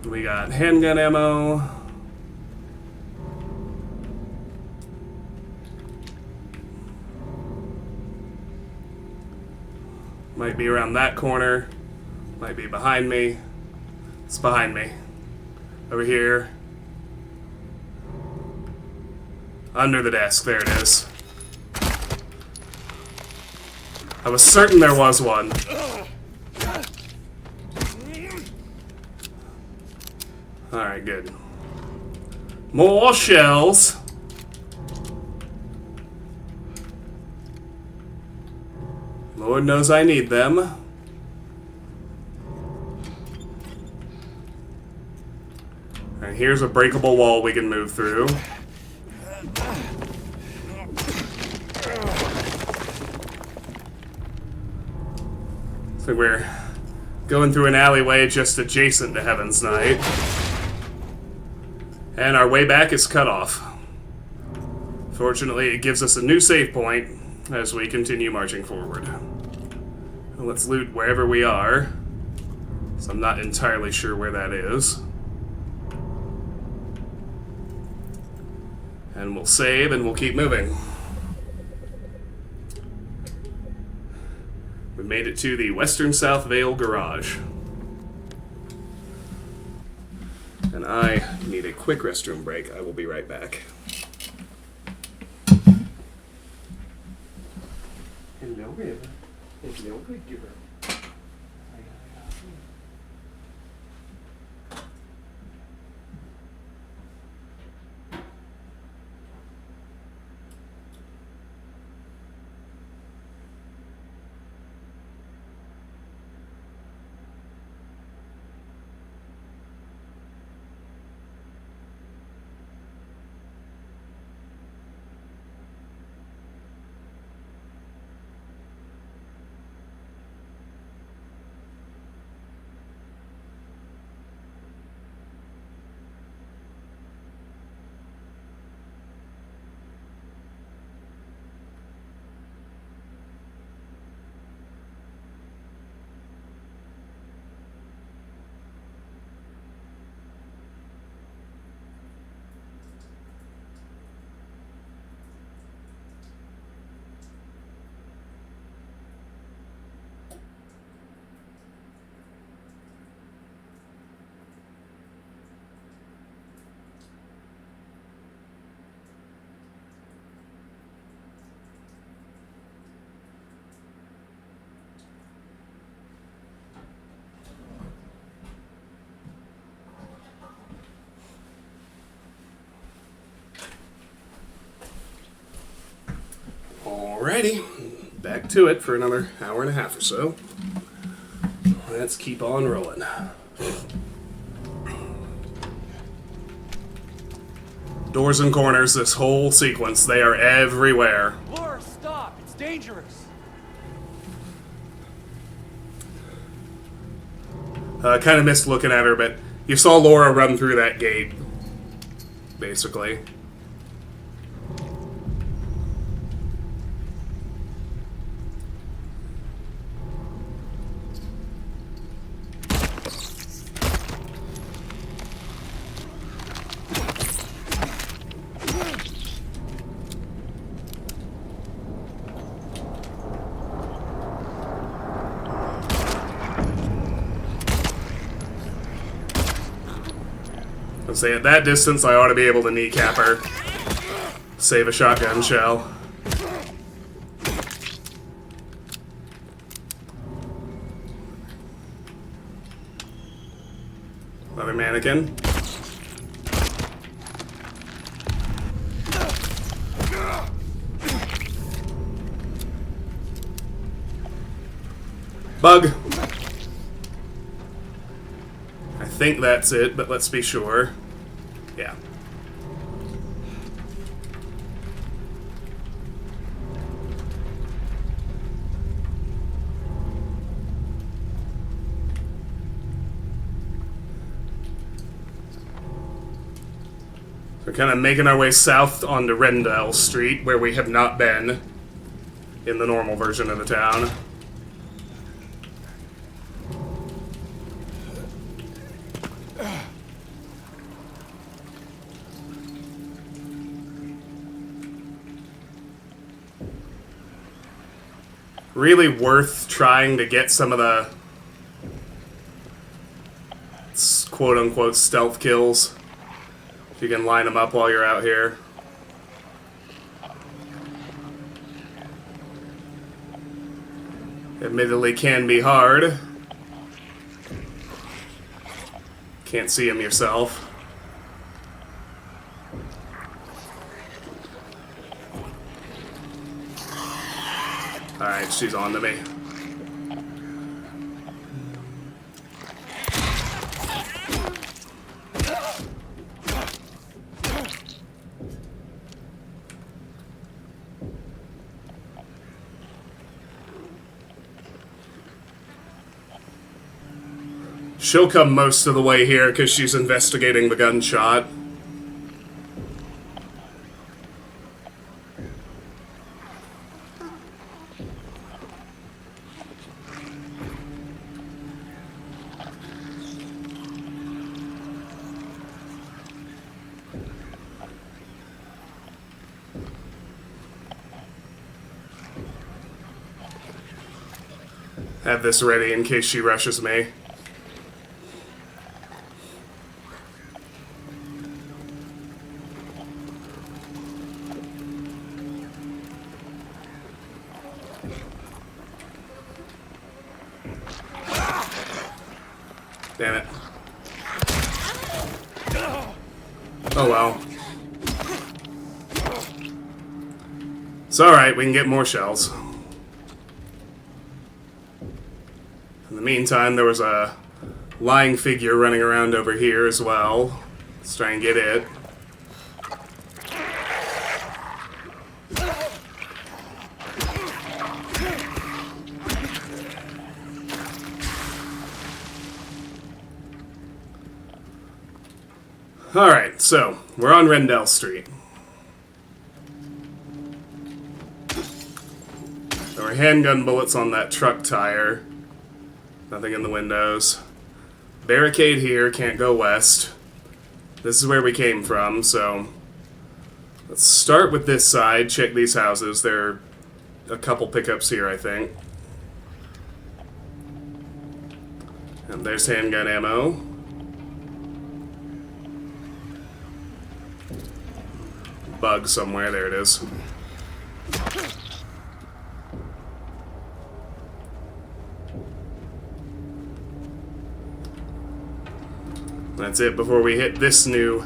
We got handgun ammo. Might be around that corner. Might be behind me. It's behind me. Over here. Under the desk. There it is. I was certain there was one. Alright, good. More shells. Lord knows I need them. And here's a breakable wall we can move through. So we're going through an alleyway just adjacent to Heaven's Night. And our way back is cut off. Fortunately, it gives us a new save point as we continue marching forward. Let's loot wherever we are. So I'm not entirely sure where that is. And we'll save and we'll keep moving. We made it to the Western South Vale Garage. And I need a quick restroom break. I will be right back. Hello, River. Hello, good girl. Alrighty, back to it for another hour and a half or so. Let's keep on rolling. Doors and corners, this whole sequence, they are everywhere. Laura, stop! It's dangerous! Kind of missed looking at her, but you saw Laura run through that gate, basically. Say at that distance, I ought to be able to kneecap her. Save a shotgun shell. Another mannequin. Bug. I think that's it, but let's be sure. Yeah. We're kind of making our way south onto Rendell Street, where we have not been in the normal version of the town. Really worth trying to get some of the quote-unquote stealth kills. If you can line them up while you're out here. Admittedly can be hard. Can't see him yourself. Alright, she's on to me. She'll come most of the way here because she's investigating the gunshot. Have this ready in case she rushes me. Damn it. Oh well. It's alright, we can get more shells. In the meantime, there was a lying figure running around over here as well. Let's try and get it. Alright, so, we're on Rendell Street. There were handgun bullets on that truck tire. Nothing in the windows. Barricade here, can't go west. This is where we came from, so... Let's start with this side, check these houses. There are a couple pickups here, I think. And there's handgun ammo. Bug somewhere, there it is. That's it before we hit this new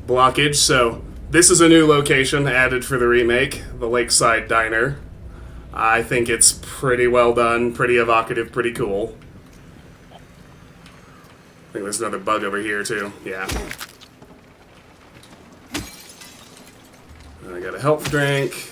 blockage. So, this is a new location added for the remake, the Lakeside Diner. I think it's pretty well done, pretty evocative, pretty cool. I think there's another bug over here, too. Yeah. I got a health drink.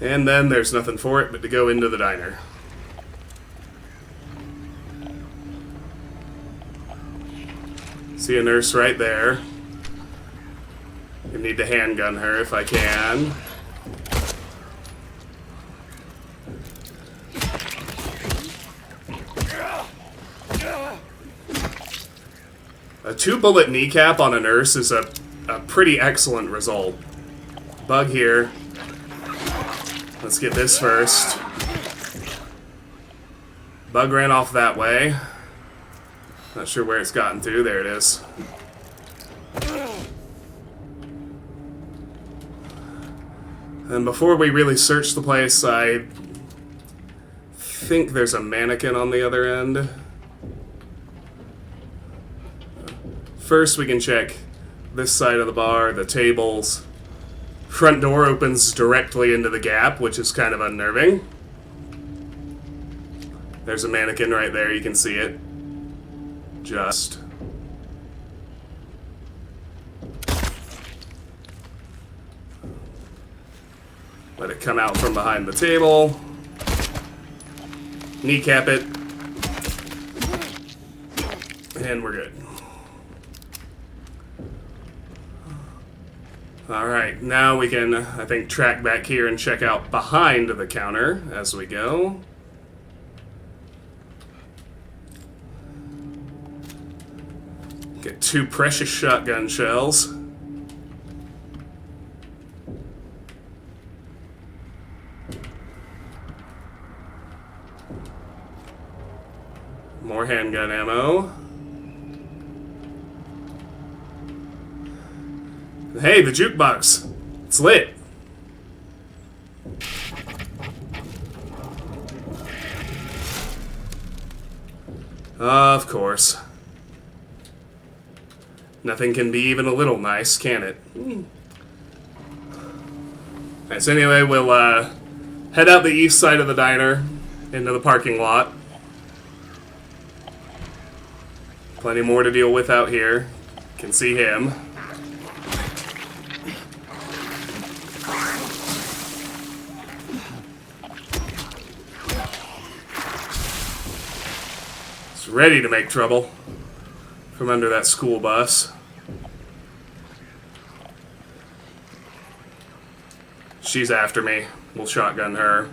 And then there's nothing for it but to go into the diner. See a nurse right there. I need to handgun her if I can. A 2-bullet kneecap on a nurse is a pretty excellent result. Bug here. Let's get this first. Bug ran off that way. Not sure where it's gotten to. There it is. And before we really search the place, I think there's a mannequin on the other end. First, we can check this side of the bar, the tables. Front door opens directly into the gap, which is kind of unnerving. There's a mannequin right there, you can see it. Just. Let it come out from behind the table. Kneecap it. And we're good. Alright, now we can, I think, track back here and check out behind the counter as we go. Get 2 precious shotgun shells. More handgun ammo. Hey, the jukebox. It's lit. Of course. Nothing can be even a little nice, can it? Alright, so anyway, we'll head out the east side of the diner into the parking lot. Plenty more to deal with out here. Can see him. He's ready to make trouble from under that school bus. She's after me. We'll shotgun her.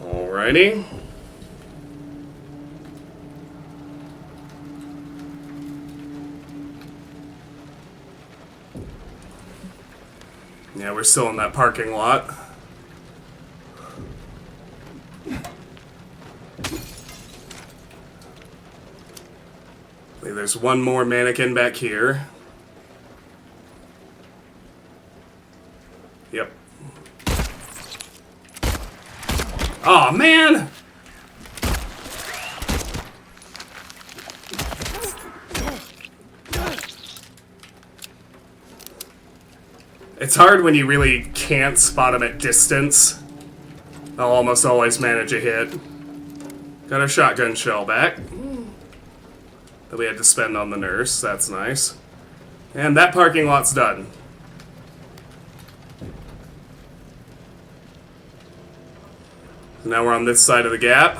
Alrighty. Yeah, we're still in that parking lot. I believe there's one more mannequin back here. Yep. Aw, man! It's hard when you really can't spot them at distance. I'll almost always manage a hit. Got our shotgun shell back that we had to spend on the nurse. That's nice. And that parking lot's done. Now we're on this side of the gap.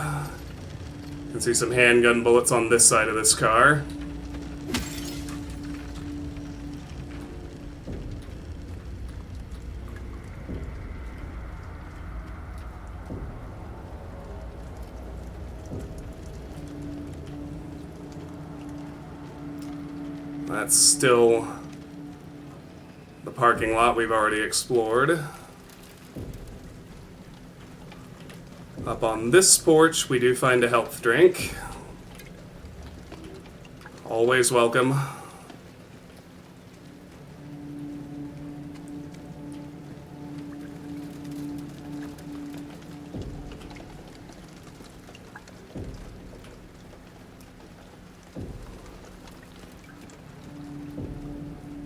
You can see some handgun bullets on this side of this car. That's still the parking lot we've already explored. Up on this porch, we do find a health drink. Always welcome.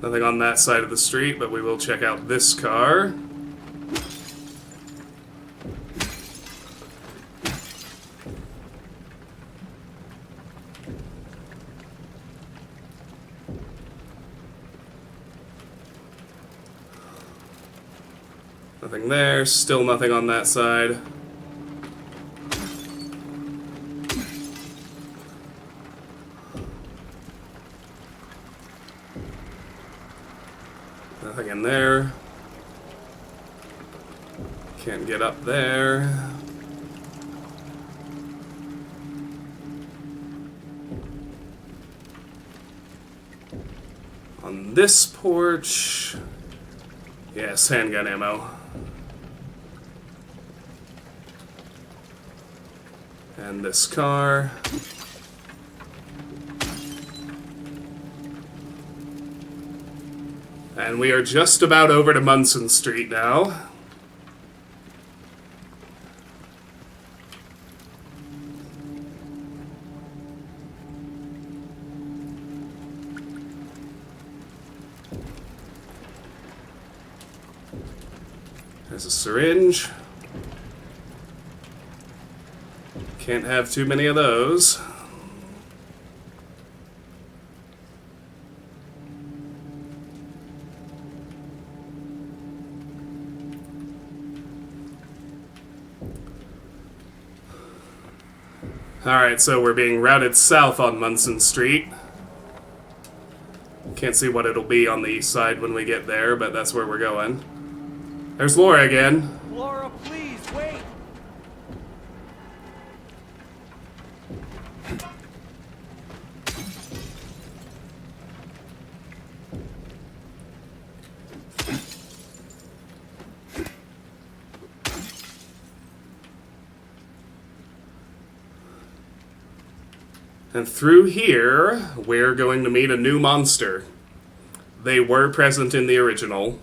Nothing on that side of the street, but we will check out this car. Nothing there, still nothing on that side. Nothing in there. Can't get up there. On this porch, yes, handgun ammo. And this car. And we are just about over to Munson Street now. There's a syringe. Can't have too many of those. Alright, so we're being routed south on Munson Street. Can't see what it'll be on the east side when we get there, but that's where we're going. There's Laura again. Laura, please, wait! And through here, we're going to meet a new monster. They were present in the original.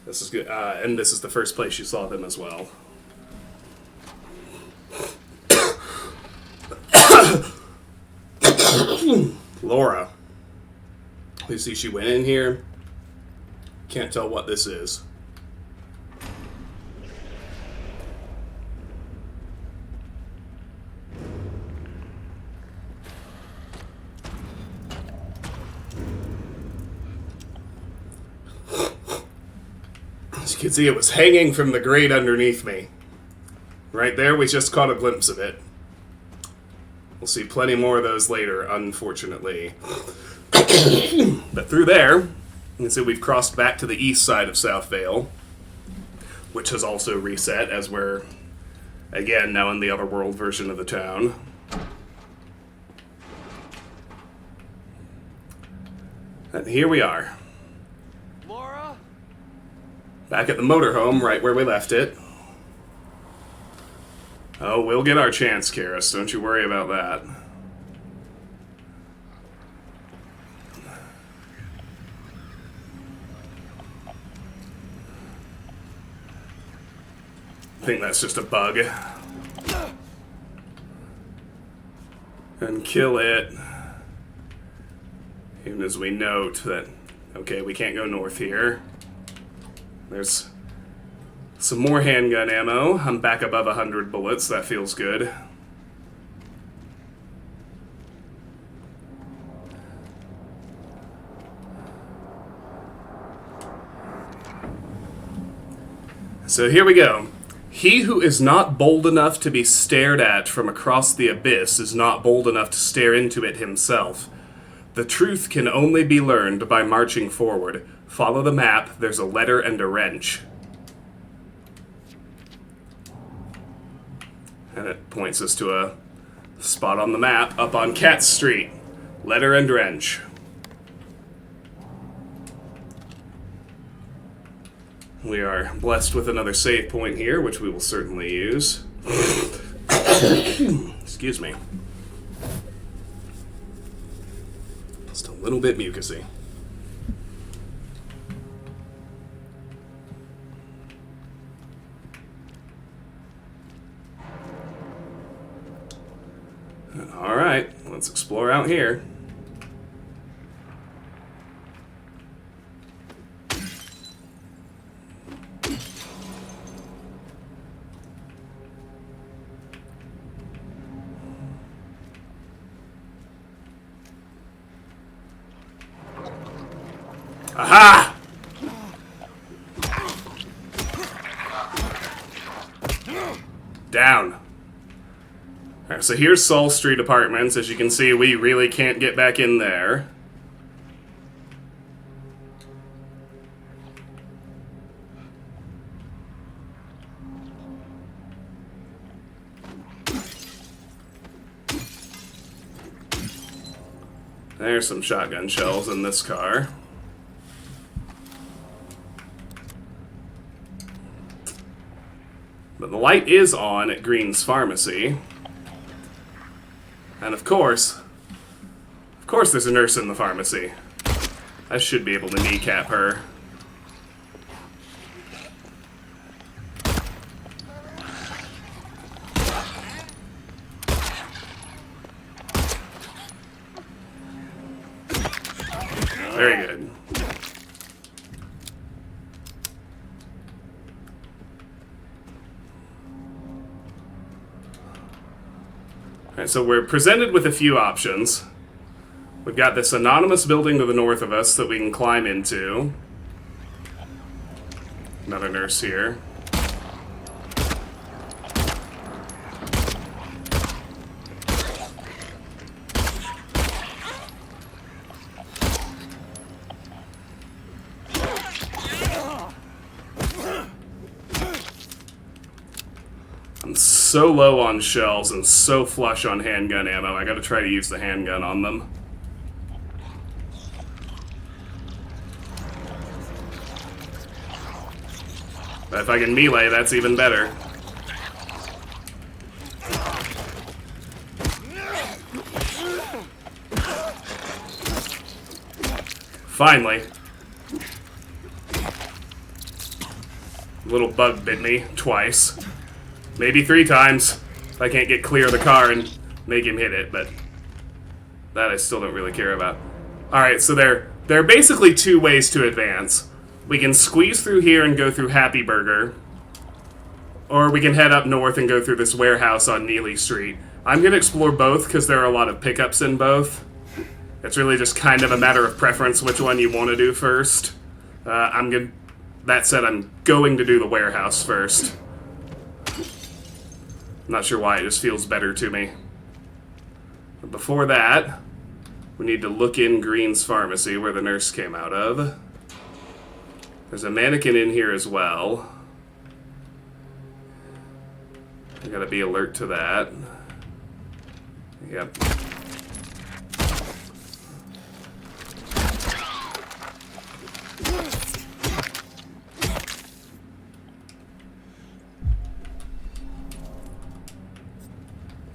This is good, and this is the first place you saw them as well. Laura. You see she went in here. Can't tell what this is. As you can see, it was hanging from the grate underneath me. Right there, we just caught a glimpse of it. We'll see plenty more of those later, unfortunately. But through there, you can see we've crossed back to the east side of South Vale, which has also reset as we're, again, now in the Otherworld version of the town. And here we are. Laura? Back at the motorhome, right where we left it. Oh, we'll get our chance, Karis. Don't you worry about that. I think that's just a bug. And kill it. Even as we note that, okay, we can't go north here. There's some more handgun ammo. I'm back above 100 bullets. That feels good. So here we go. He who is not bold enough to be stared at from across the abyss is not bold enough to stare into it himself. The truth can only be learned by marching forward. Follow the map. There's a letter and a wrench. And it points us to a spot on the map up on Cat Street. Letter and wrench. We are blessed with another save point here, which we will certainly use. Excuse me. Just a little bit mucusy. Alright, let's explore out here. Aha! Down. Alright, so here's Saul Street Apartments. As you can see, we really can't get back in there. There's some shotgun shells in this car. But the light is on at Green's Pharmacy. And of course there's a nurse in the pharmacy. I should be able to kneecap her. Very good. Alright, so we're presented with a few options. We've got this anonymous building to the north of us that we can climb into. Another nurse here. I'm so low on shells and so flush on handgun ammo. I gotta try to use the handgun on them. But if I can melee, that's even better. Finally. Little bug bit me twice. Maybe 3 times if I can't get clear of the car and make him hit it, but that I still don't really care about. Alright, so there are basically 2 ways to advance. We can squeeze through here and go through Happy Burger, or we can head up north and go through this warehouse on Neely Street. I'm going to explore both because there are a lot of pickups in both. It's really just kind of a matter of preference which one you want to do first. That said, I'm going to do the warehouse first. I'm not sure why, it just feels better to me. But before that, we need to look in Green's Pharmacy, where the nurse came out of. There's a mannequin in here as well. I gotta be alert to that. Yep.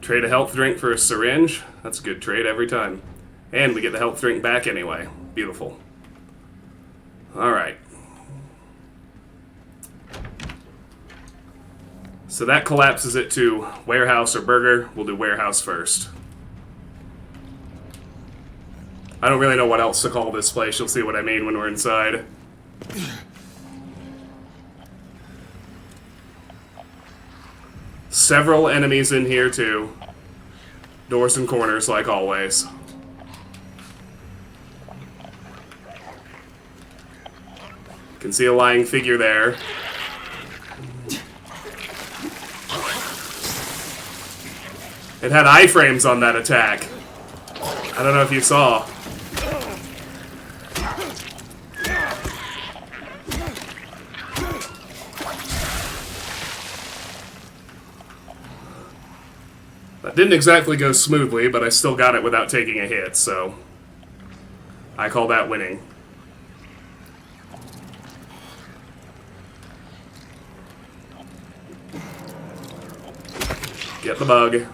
Trade a health drink for a syringe. That's a good trade every time. And we get the health drink back anyway. Beautiful. Alright. So that collapses it to warehouse or burger. We'll do warehouse first. I don't really know what else to call this place. You'll see what I mean when we're inside. Several enemies in here too. Doors and corners like always. Can see a lying figure there. It had iframes on that attack. I don't know if you saw. That didn't exactly go smoothly, but I still got it without taking a hit, so I call that winning. Get the bug.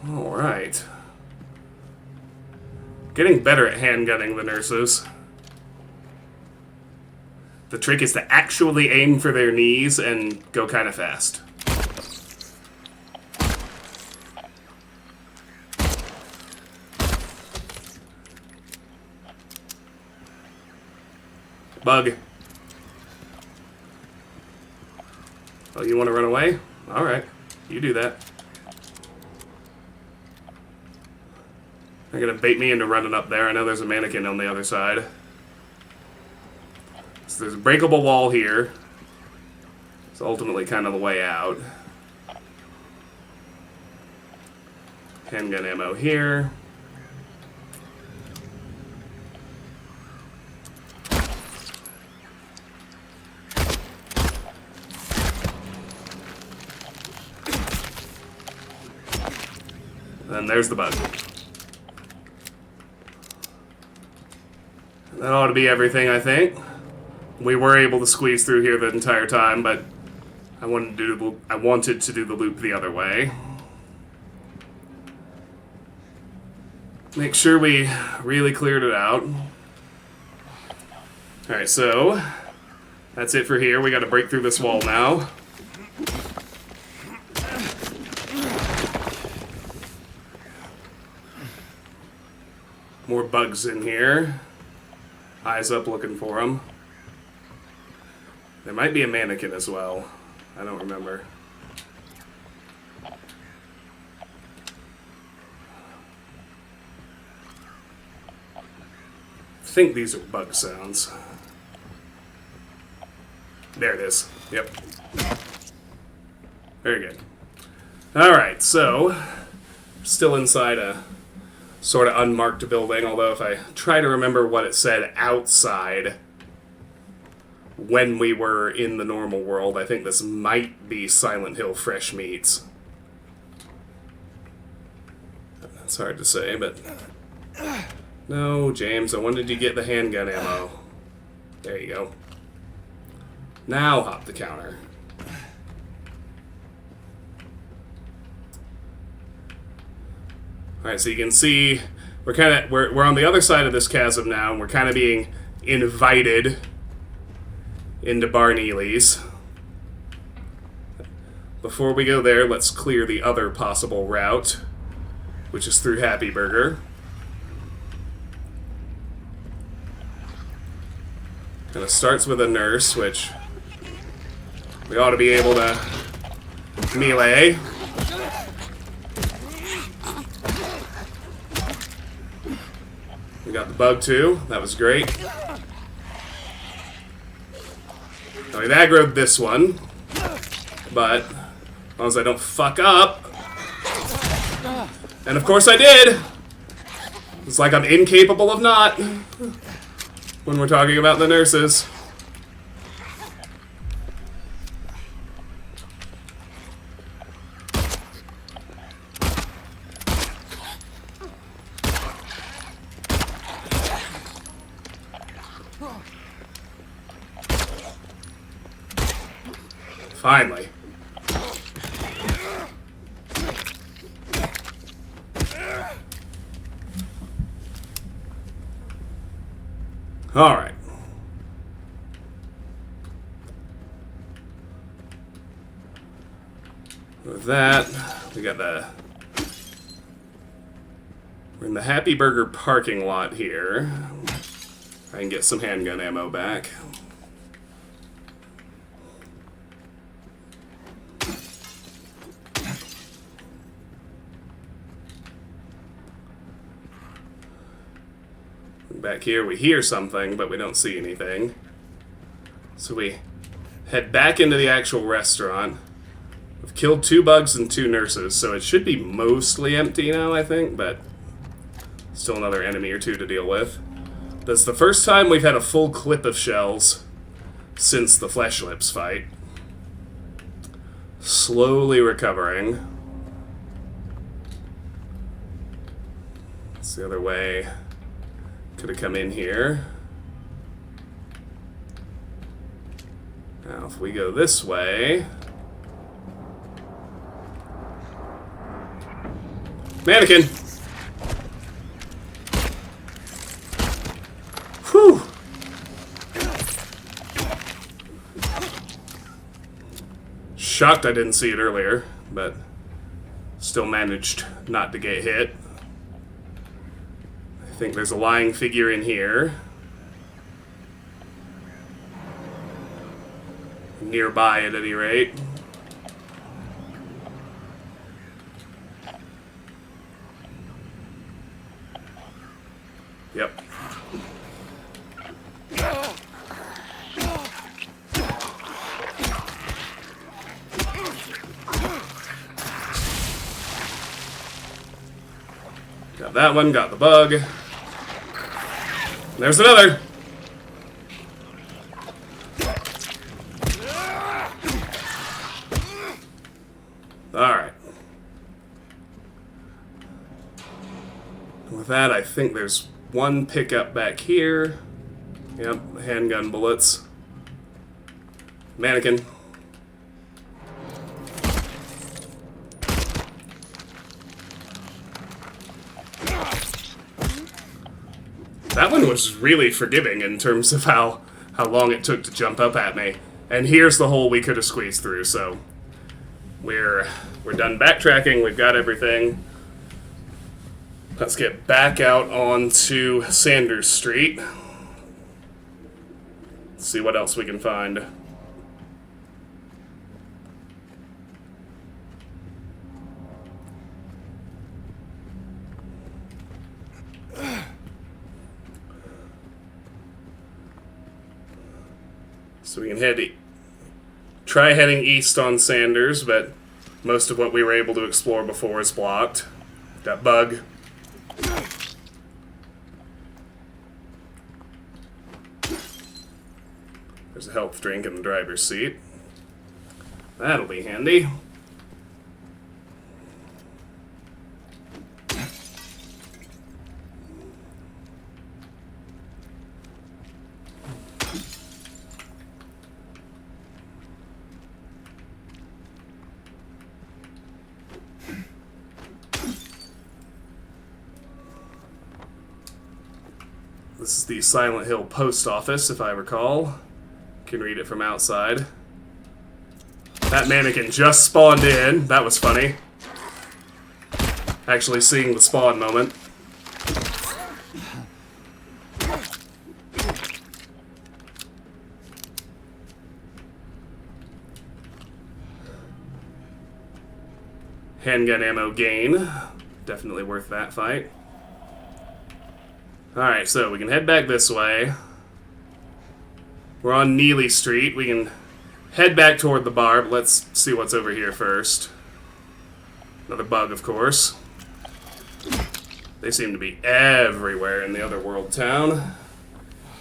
Alright. Getting better at handgunning the nurses. The trick is to actually aim for their knees and go kind of fast. Bug. Oh, you want to run away? Alright, you do that. They're gonna bait me into running up there. I know there's a mannequin on the other side. So there's a breakable wall here. It's ultimately kind of the way out. Handgun ammo here. And there's the bug. That ought to be everything, I think. We were able to squeeze through here the entire time, but I wanted to do the loop the other way. Make sure we really cleared it out. Alright, so that's it for here. We gotta break through this wall now. More bugs in here. Eyes up looking for them. There might be a mannequin as well. I don't remember. I think these are bug sounds. There it is. Yep. Very good. Alright, so still inside a sort of unmarked building, although if I try to remember what it said outside when we were in the normal world, I think this might be Silent Hill Fresh Meats. That's hard to say, but... No, James, I wanted you to get the handgun ammo. There you go. Now hop the counter. Alright, so you can see we're on the other side of this chasm now, and we're kind of being invited into Barneely's. Before we go there, let's clear the other possible route, which is through Happy Burger. And it starts with a nurse, which we ought to be able to melee. We got the bug too. That was great. Now we've aggroed this one, but as long as I don't fuck up. And of course I did! It's like I'm incapable of not when we're talking about the nurses. Finally. All right. With that, we got we're in the Happy Burger parking lot here. I can get some handgun ammo back. Back here we hear something, but we don't see anything. So we head back into the actual restaurant. We've killed 2 bugs and 2 nurses, so it should be mostly empty now, I think, but still another enemy or 2 to deal with. That's the first time we've had a full clip of shells since the Flesh Lips fight. Slowly recovering. That's the other way. Could have come in here. Now, if we go this way... Mannequin! Whew! Shocked I didn't see it earlier, but still managed not to get hit. I think there's a lying figure in here. Nearby, at any rate. Yep. Got that one, got the bug. There's another! Alright. With that, I think there's one pickup back here. Yep, handgun bullets. Mannequin. That one was really forgiving in terms of how long it took to jump up at me. And here's the hole we could have squeezed through, so we're done backtracking, we've got everything. Let's get back out onto Sanders Street. See what else we can find. So we can try heading east on Sanders, but most of what we were able to explore before is blocked. That bug. There's a health drink in the driver's seat. That'll be handy. This is the Silent Hill post office, if I recall. Can read it from outside. That mannequin just spawned in. That was funny. Actually seeing the spawn moment. Handgun ammo gain. Definitely worth that fight. Alright, so we can head back this way. We're on Neely Street. We can head back toward the bar, but let's see what's over here first. Another bug, of course. They seem to be everywhere in the other world town.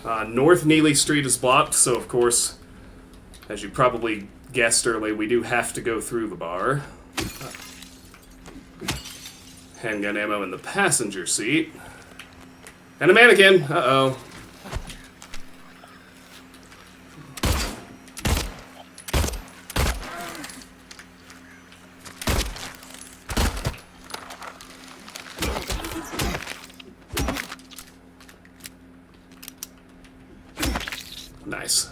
North Neely Street is blocked, so of course, as you probably guessed early, we do have to go through the bar. Handgun ammo in the passenger seat. And a mannequin! Uh-oh. Nice.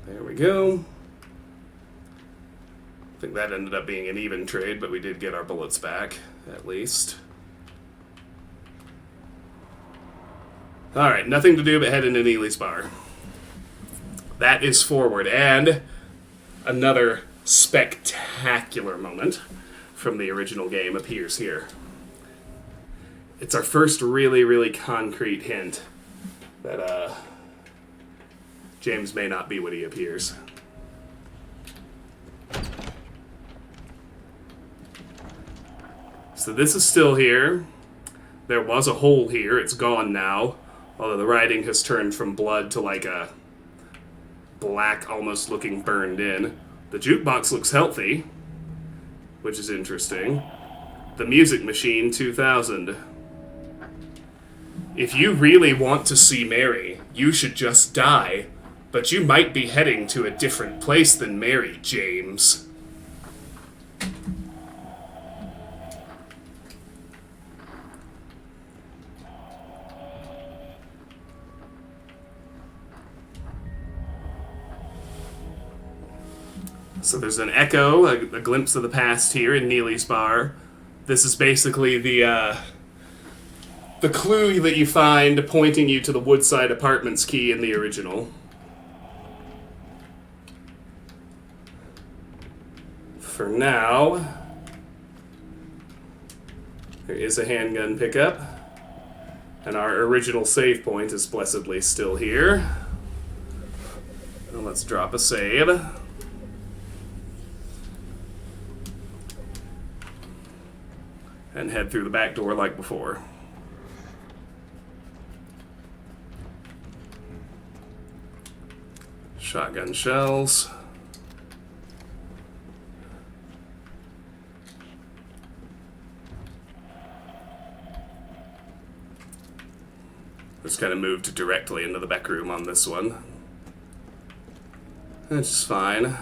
There we go. I think that ended up being an even trade, but we did get our bullets back, at least. Alright, nothing to do but head into Neely's bar. That is forward, and another spectacular moment from the original game appears here. It's our first really, really concrete hint that James may not be what he appears. So this is still here. There was a hole here. It's gone now. Although the writing has turned from blood to like a black, almost looking burned in. The jukebox looks healthy, which is interesting. The Music Machine 2000. If you really want to see Mary, you should just die. But you might be heading to a different place than Mary, James. So there's an echo, a glimpse of the past here in Neely's bar. This is basically the clue that you find pointing you to the Woodside Apartments key in the original. For now, there is a handgun pickup, and our original save point is blessedly still here. Now let's drop a save. And head through the back door like before. Shotgun shells. Just kind of moved directly into the back room on this one. That's fine.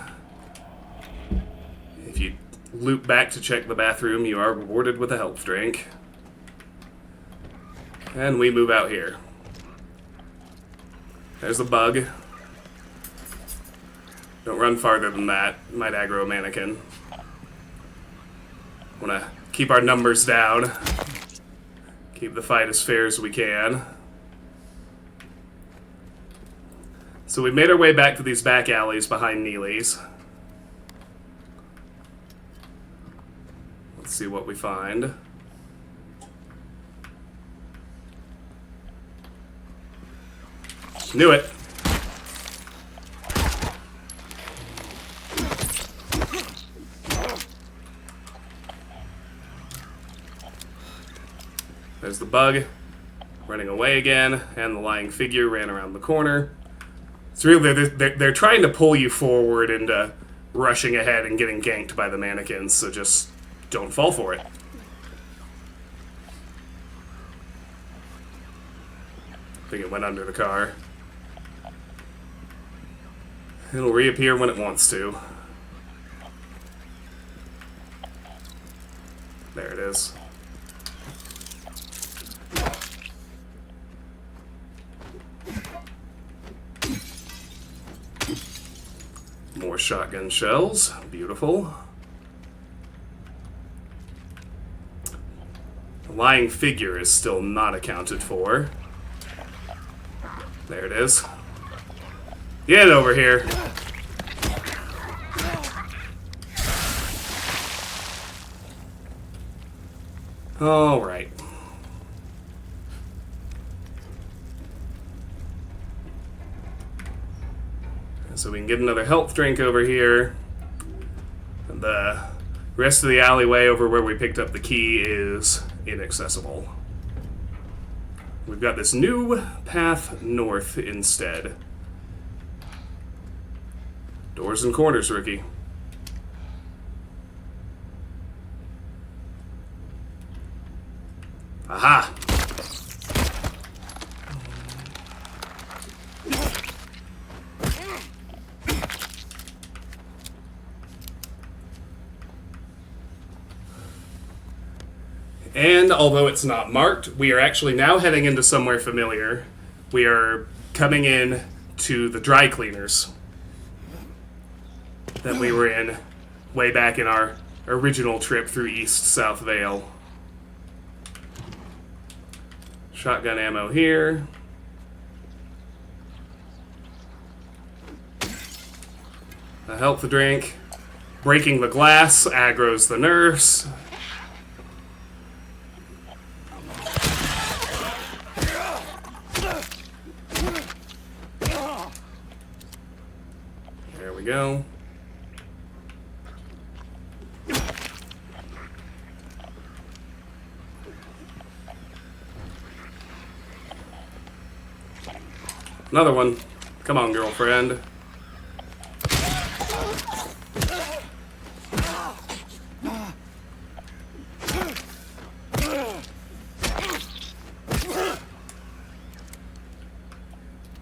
If you loop back to check the bathroom, you are rewarded with a health drink. And we move out here. There's the bug. Don't run farther than that. Might aggro a mannequin. Wanna keep our numbers down. Keep the fight as fair as we can. So we made our way back to these back alleys behind Neely's. Let's see what we find. Knew it. There's the bug running away again, and the lying figure ran around the corner. It's really, they're trying to pull you forward into rushing ahead and getting ganked by the mannequins, so just don't fall for it. I think it went under the car. It'll reappear when it wants to. There it is. More shotgun shells. Beautiful. The lying figure is still not accounted for. There it is. Get over here. All right. So we can get another health drink over here. The rest of the alleyway over where we picked up the key is inaccessible. We've got this new path north instead. Doors and corners, rookie. Aha! And although it's not marked, we are actually now heading into somewhere familiar. We are coming in to the dry cleaners that we were in way back in our original trip through East South Vale. Shotgun ammo here. A health drink. Breaking the glass aggroes the nurse. There we go. Another one. Come on, girlfriend.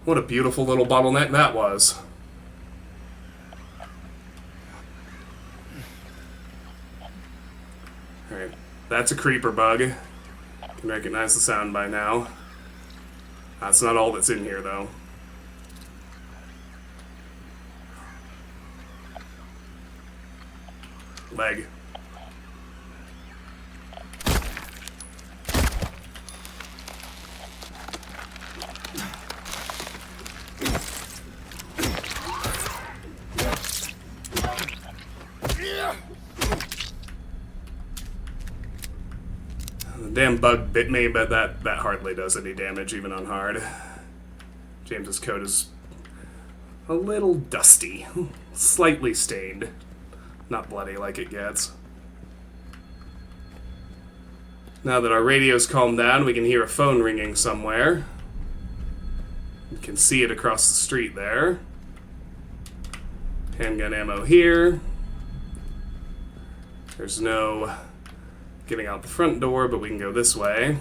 What a beautiful little bottleneck that was. Alright, that's a creeper bug. You can recognize the sound by now. That's not all that's in here, though. Leg. The damn bug bit me, but that hardly does any damage, even on hard. James's coat is a little dusty, slightly stained. Not bloody like it gets. Now that our radio's calmed down, we can hear a phone ringing somewhere. You can see it across the street there. Handgun ammo here. There's no getting out the front door, but we can go this way.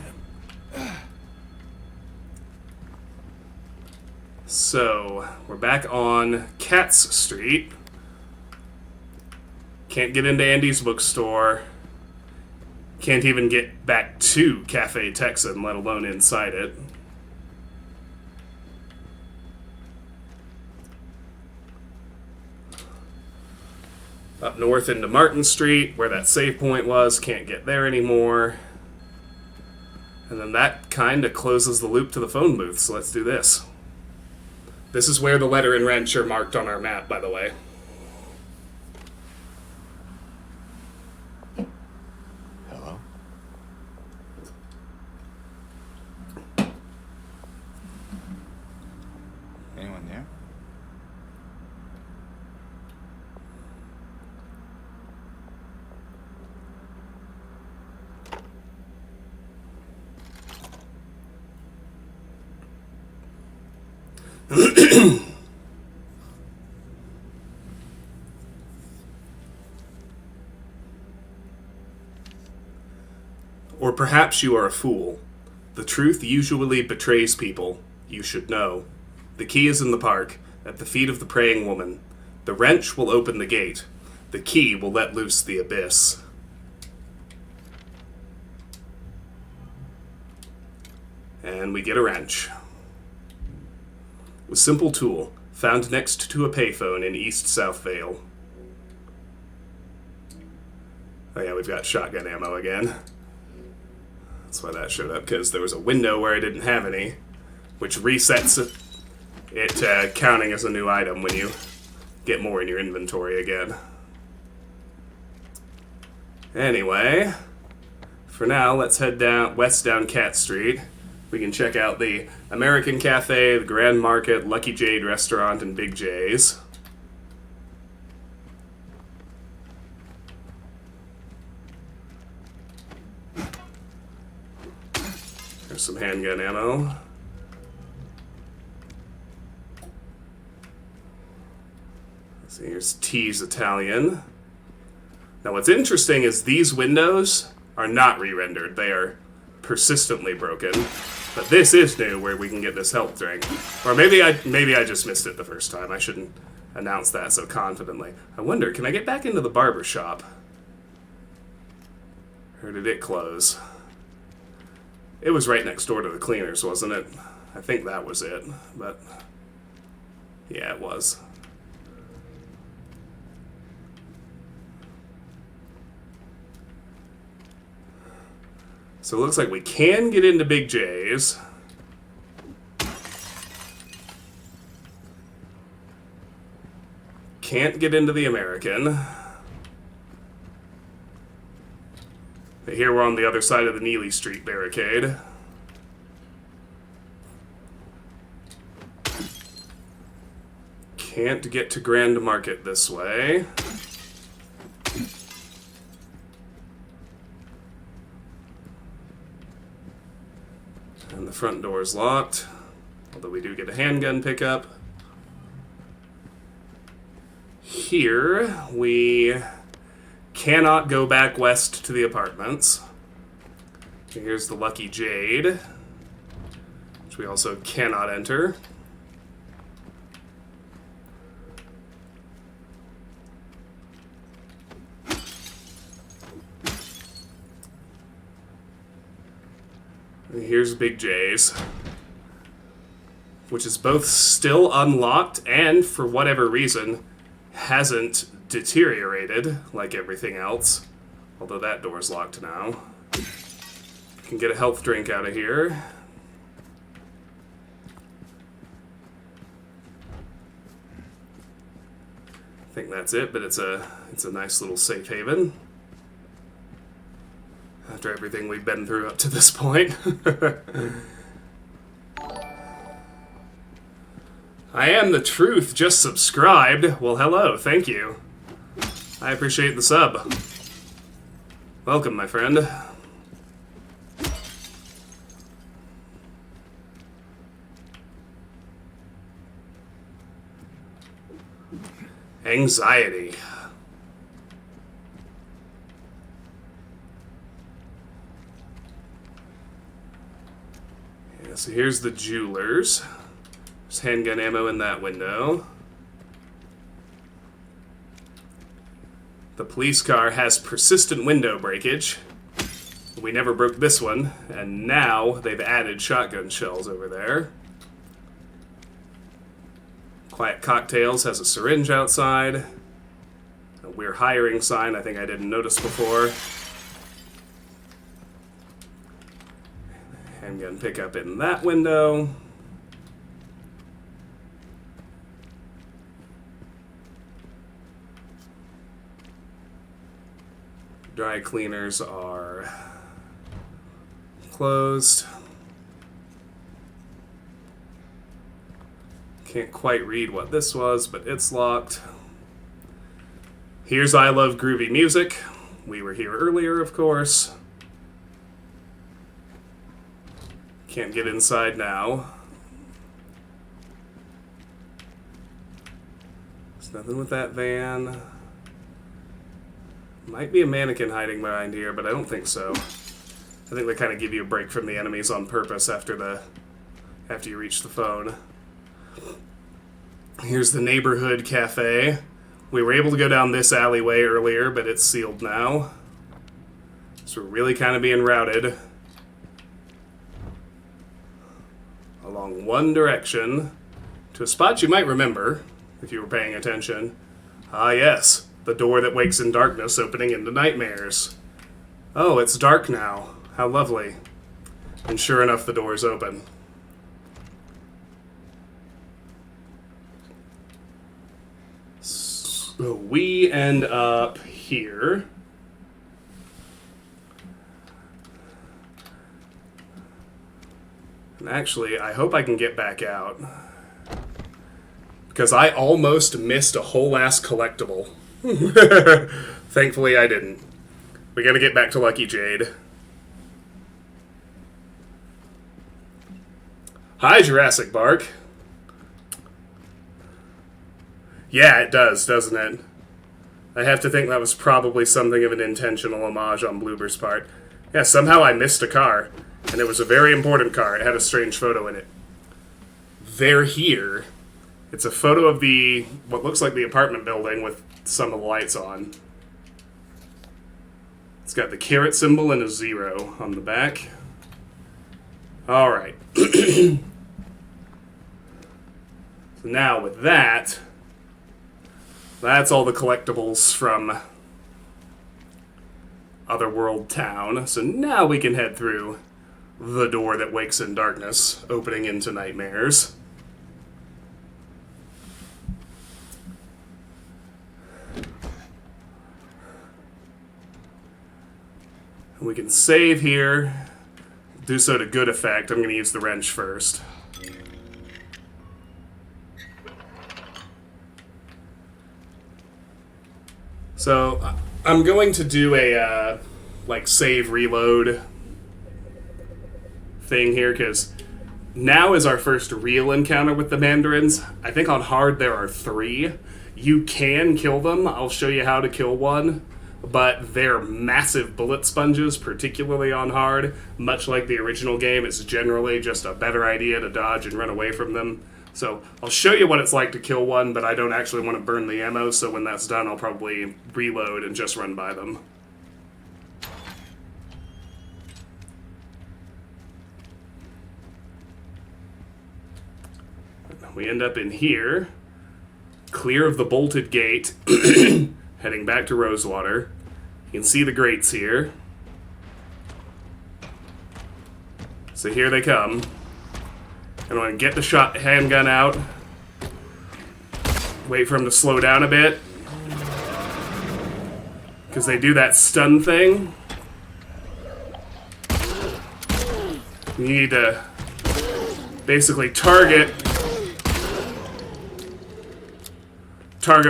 So, we're back on Katz Street. Can't get into Andy's bookstore. Can't even get back to Cafe Texan, let alone inside it. Up north into Martin Street, where that save point was. Can't get there anymore. And then that kind of closes the loop to the phone booth, so let's do this. This is where the letter and wrench are marked on our map, by the way. Hello? Anyone there? Or perhaps you are a fool. The truth usually betrays people. You should know. The key is in the park, at the feet of the praying woman. The wrench will open the gate. The key will let loose the abyss. And we get a wrench. A simple tool, found next to a payphone in East South Vale. Oh yeah, we've got shotgun ammo again. That's why that showed up, because there was a window where I didn't have any, which resets it counting as a new item when you get more in your inventory again. Anyway, for now, let's head west down Cat Street. We can check out the American Cafe, the Grand Market, Lucky Jade Restaurant, and Big J's. There's some handgun ammo. Let's see, here's T's Italian. Now what's interesting is these windows are not re-rendered. They are persistently broken. But this is new, where we can get this health drink. Or maybe I just missed it the first time. I shouldn't announce that so confidently. I wonder, can I get back into the barber shop? Or did it close? It was right next door to the cleaners, wasn't it? I think that was it, but yeah, it was. So it looks like we can get into Big J's. Can't get into the American. But here we're on the other side of the Neely Street barricade. Can't get to Grand Market this way. And the front door is locked, although we do get a handgun pickup. Here, we cannot go back west to the apartments. Here's the Lucky Jade, which we also cannot enter. And here's Big J's, which is both still unlocked and, for whatever reason, hasn't deteriorated like everything else. Although that door's locked now. Can get a health drink out of here. I think that's it, but it's a nice little safe haven. After everything we've been through up to this point. I am the truth, just subscribed. Well, hello, thank you. I appreciate the sub. Welcome, my friend. Anxiety. Yeah, so here's the jewelers. There's handgun ammo in that window. The police car has persistent window breakage. We never broke this one, and now they've added shotgun shells over there. Quiet Cocktails has a syringe outside. A we're hiring sign I think I didn't notice before. Handgun pickup in that window. Dry cleaners are closed. Can't quite read what this was, but it's locked. Here's I Love Groovy Music. We were here earlier, of course. Can't get inside now. There's nothing with that van. Might be a mannequin hiding behind here, but I don't think so. I think they kind of give you a break from the enemies on purpose after you reach the phone. Here's the neighborhood cafe. We were able to go down this alleyway earlier, but it's sealed now. So we're really kind of being routed along one direction to a spot you might remember if you were paying attention. Ah, yes. The door that wakes in darkness, opening into nightmares. Oh, it's dark now. How lovely. And sure enough, the door's open. So we end up here. And actually, I hope I can get back out. Because I almost missed a whole ass collectible. Thankfully, I didn't. We gotta get back to Lucky Jade. Hi, Jurassic Bark. Yeah, it does, doesn't it? I have to think that was probably something of an intentional homage on Bloober's part. Yeah, somehow I missed a car, and it was a very important car. It had a strange photo in it. They're here. It's a photo of what looks like the apartment building with some of the lights on. It's got the caret symbol and a 0 on the back. Alright. So now with that, that's all the collectibles from Otherworld Town. So now we can head through the door that wakes in darkness, opening into nightmares. We can save here. Do so to good effect. I'm going to use the wrench first. So, I'm going to do a, save reload thing here, because now is our first real encounter with the Mandarins. I think on hard there are 3. You can kill them. I'll show you how to kill one. But they're massive bullet sponges, particularly on hard. Much like the original game, it's generally just a better idea to dodge and run away from them. So I'll show you what it's like to kill one, but I don't actually want to burn the ammo, so when that's done, I'll probably reload and just run by them. We end up in here, clear of the bolted gate, heading back to Rosewater. You can see the grates here. So here they come. I'm going to get the handgun out. Wait for him to slow down a bit. Because they do that stun thing. You need to basically target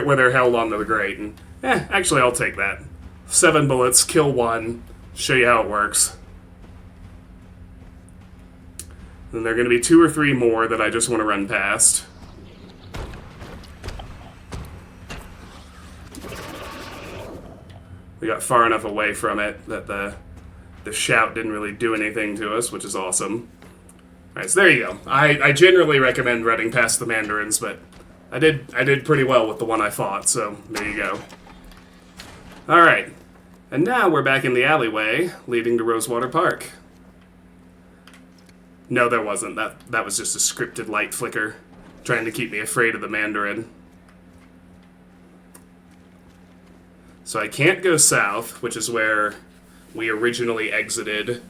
where they're held onto the grate. And, actually, I'll take that. 7 bullets, kill 1, show you how it works. Then there are going to be 2 or 3 more that I just want to run past. We got far enough away from it that the shout didn't really do anything to us, which is awesome. Alright, so there you go. I generally recommend running past the Mandarins, but I did pretty well with the one I fought, so there you go. Alright, and now we're back in the alleyway leading to Rosewater Park. No, there wasn't. That was just a scripted light flicker, trying to keep me afraid of the Mandarin. So I can't go south, which is where we originally exited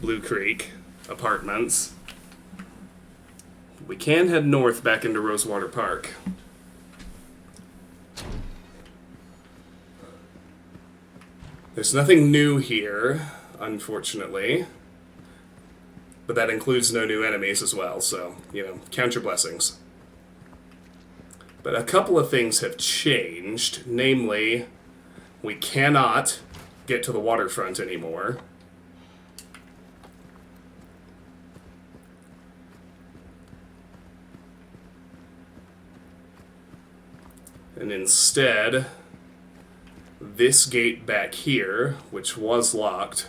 Blue Creek Apartments. We can head north back into Rosewater Park. There's nothing new here, unfortunately. But that includes no new enemies as well, so, count your blessings. But a couple of things have changed. Namely, we cannot get to the waterfront anymore. And instead, this gate back here, which was locked,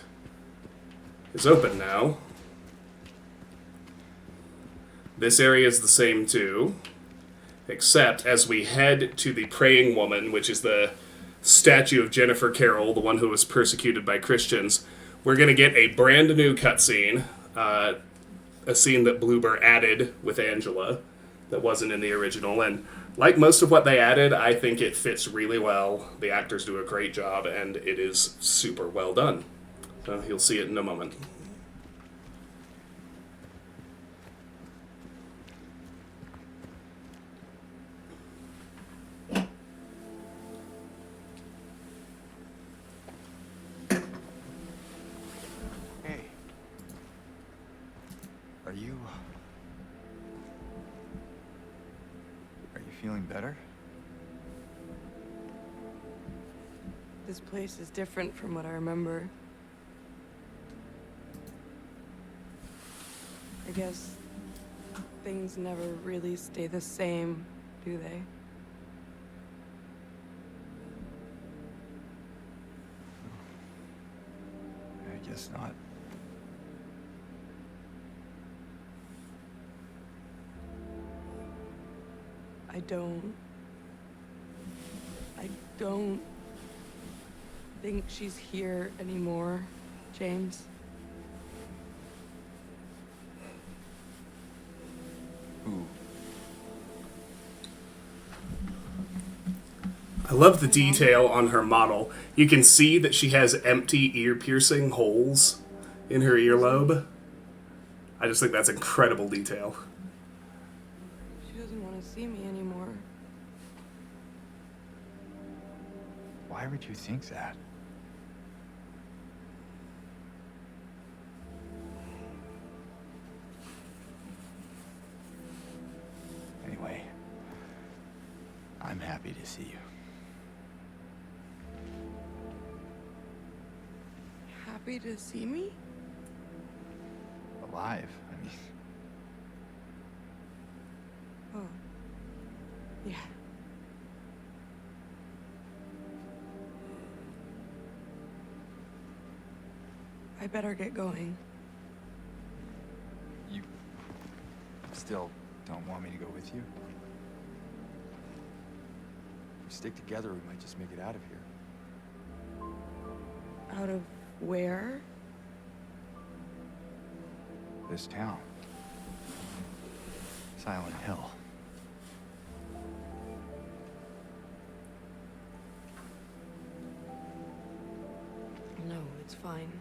is open now. This area is the same too, except as we head to the Praying Woman, which is the statue of Jennifer Carroll, the one who was persecuted by Christians, we're going to get a brand new cutscene, a scene that Bloober added with Angela that wasn't in the original. And like most of what they added, I think it fits really well. The actors do a great job, and it is super well done. So you'll see it in a moment. Hey. Are you feeling better? This place is different from what I remember. I guess things never really stay the same, do they? I guess not. I don't think she's here anymore, James. Ooh. I love the detail on her model. You can see that she has empty ear-piercing holes in her earlobe. I just think that's incredible detail. She doesn't want to see me anymore. Why would you think that? Anyway, I'm happy to see you. Happy to see me? Alive, I mean. Oh. Yeah. I better get going. You still don't want me to go with you? If we stick together, we might just make it out of here. Out of where? This town. Silent Hill. No, it's fine.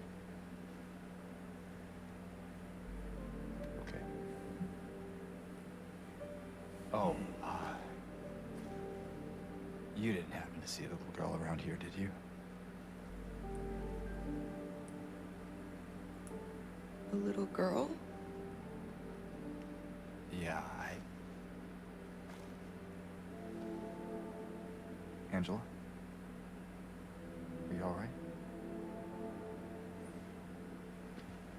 Okay. Oh, you didn't happen to see the little girl around here, did you? A little girl? Yeah, Angela? Are you alright?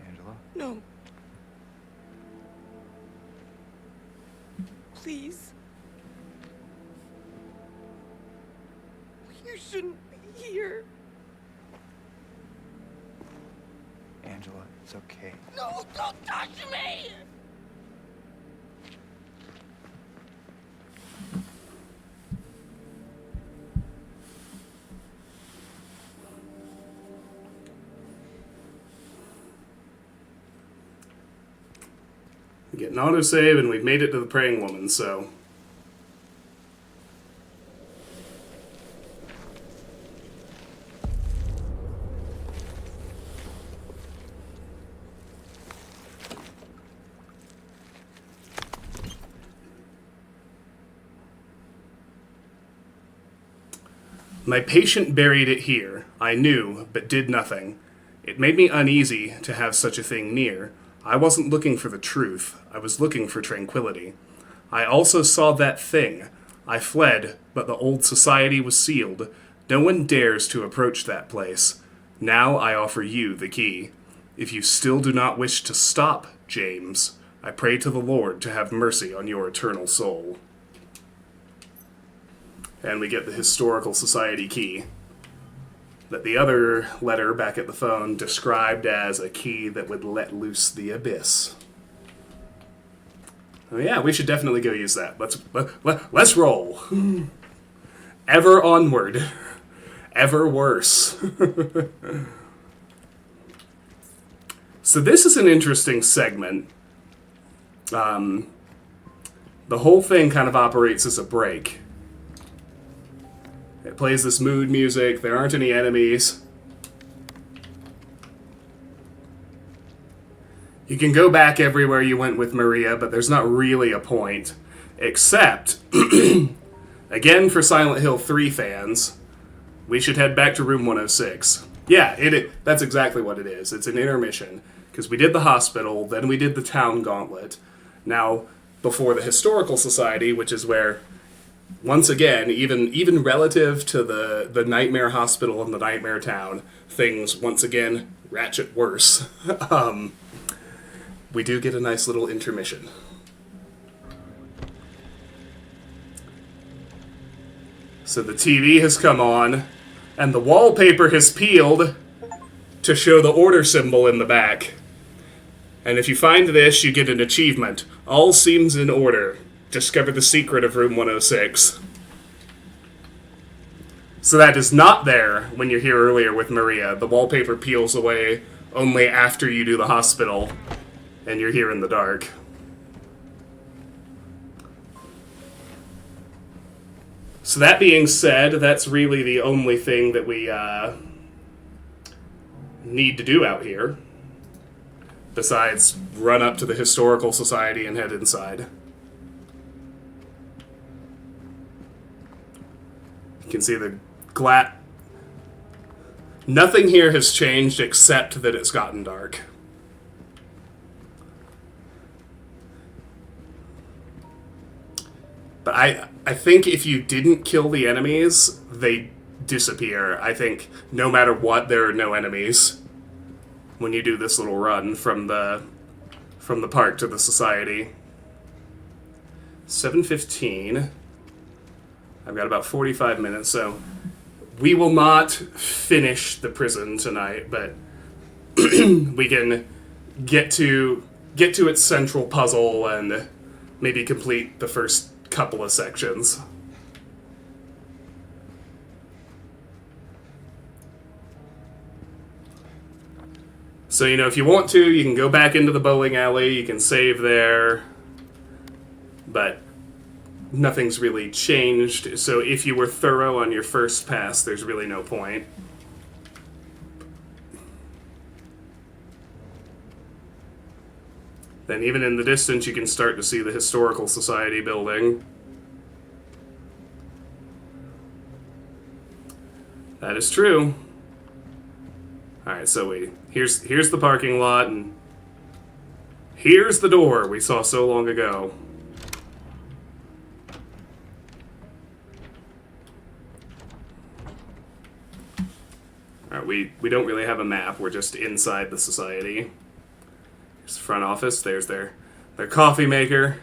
Angela? No. Please. You shouldn't be here. Angela, it's okay. No, don't touch me! We get an autosave, and we've made it to the Praying Woman, so... My patient buried it here. I knew, but did nothing. It made me uneasy to have such a thing near. I wasn't looking for the truth. I was looking for tranquility. I also saw that thing. I fled, but the old society was sealed. No one dares to approach that place. Now I offer you the key. If you still do not wish to stop, James, I pray to the Lord to have mercy on your eternal soul. And we get the Historical Society key that the other letter back at the phone described as a key that would let loose the abyss. Oh yeah, we should definitely go use that. Let's roll. Ever onward. Ever worse. So this is an interesting segment. The whole thing kind of operates as a break. It plays this mood music. There aren't any enemies. You can go back everywhere you went with Maria, but there's not really a point. Except, again for Silent Hill 3 fans, we should head back to room 106. Yeah, that's exactly what it is. It's an intermission. Because we did the hospital, then we did the town gauntlet. Now, before the Historical Society, which is where, once again, even relative to the Nightmare Hospital and the Nightmare Town, things, once again, ratchet worse. We do get a nice little intermission. So the TV has come on, and the wallpaper has peeled to show the order symbol in the back. And if you find this, you get an achievement. All seems in order. Discover the secret of room 106. So that is not there when you're here earlier with Maria. The wallpaper peels away only after you do the hospital, and you're here in the dark. So that being said, that's really the only thing that we need to do out here, besides run up to the Historical Society and head inside. You can see the nothing here has changed except that it's gotten dark. But I think if you didn't kill the enemies, they disappear. I think no matter what, there are no enemies when you do this little run from the park to the society. 7:15. I've got about 45 minutes, so we will not finish the prison tonight, but we can get to its central puzzle and maybe complete the first couple of sections. So, if you want to, you can go back into the bowling alley, you can save there, but nothing's really changed. So if you were thorough on your first pass, there's really no point. Then even in the distance, you can start to see the Historical Society building. That is true. Alright, so here's the parking lot, and here's the door we saw so long ago. Alright, we don't really have a map, we're just inside the society. Here's the front office, there's their coffee maker.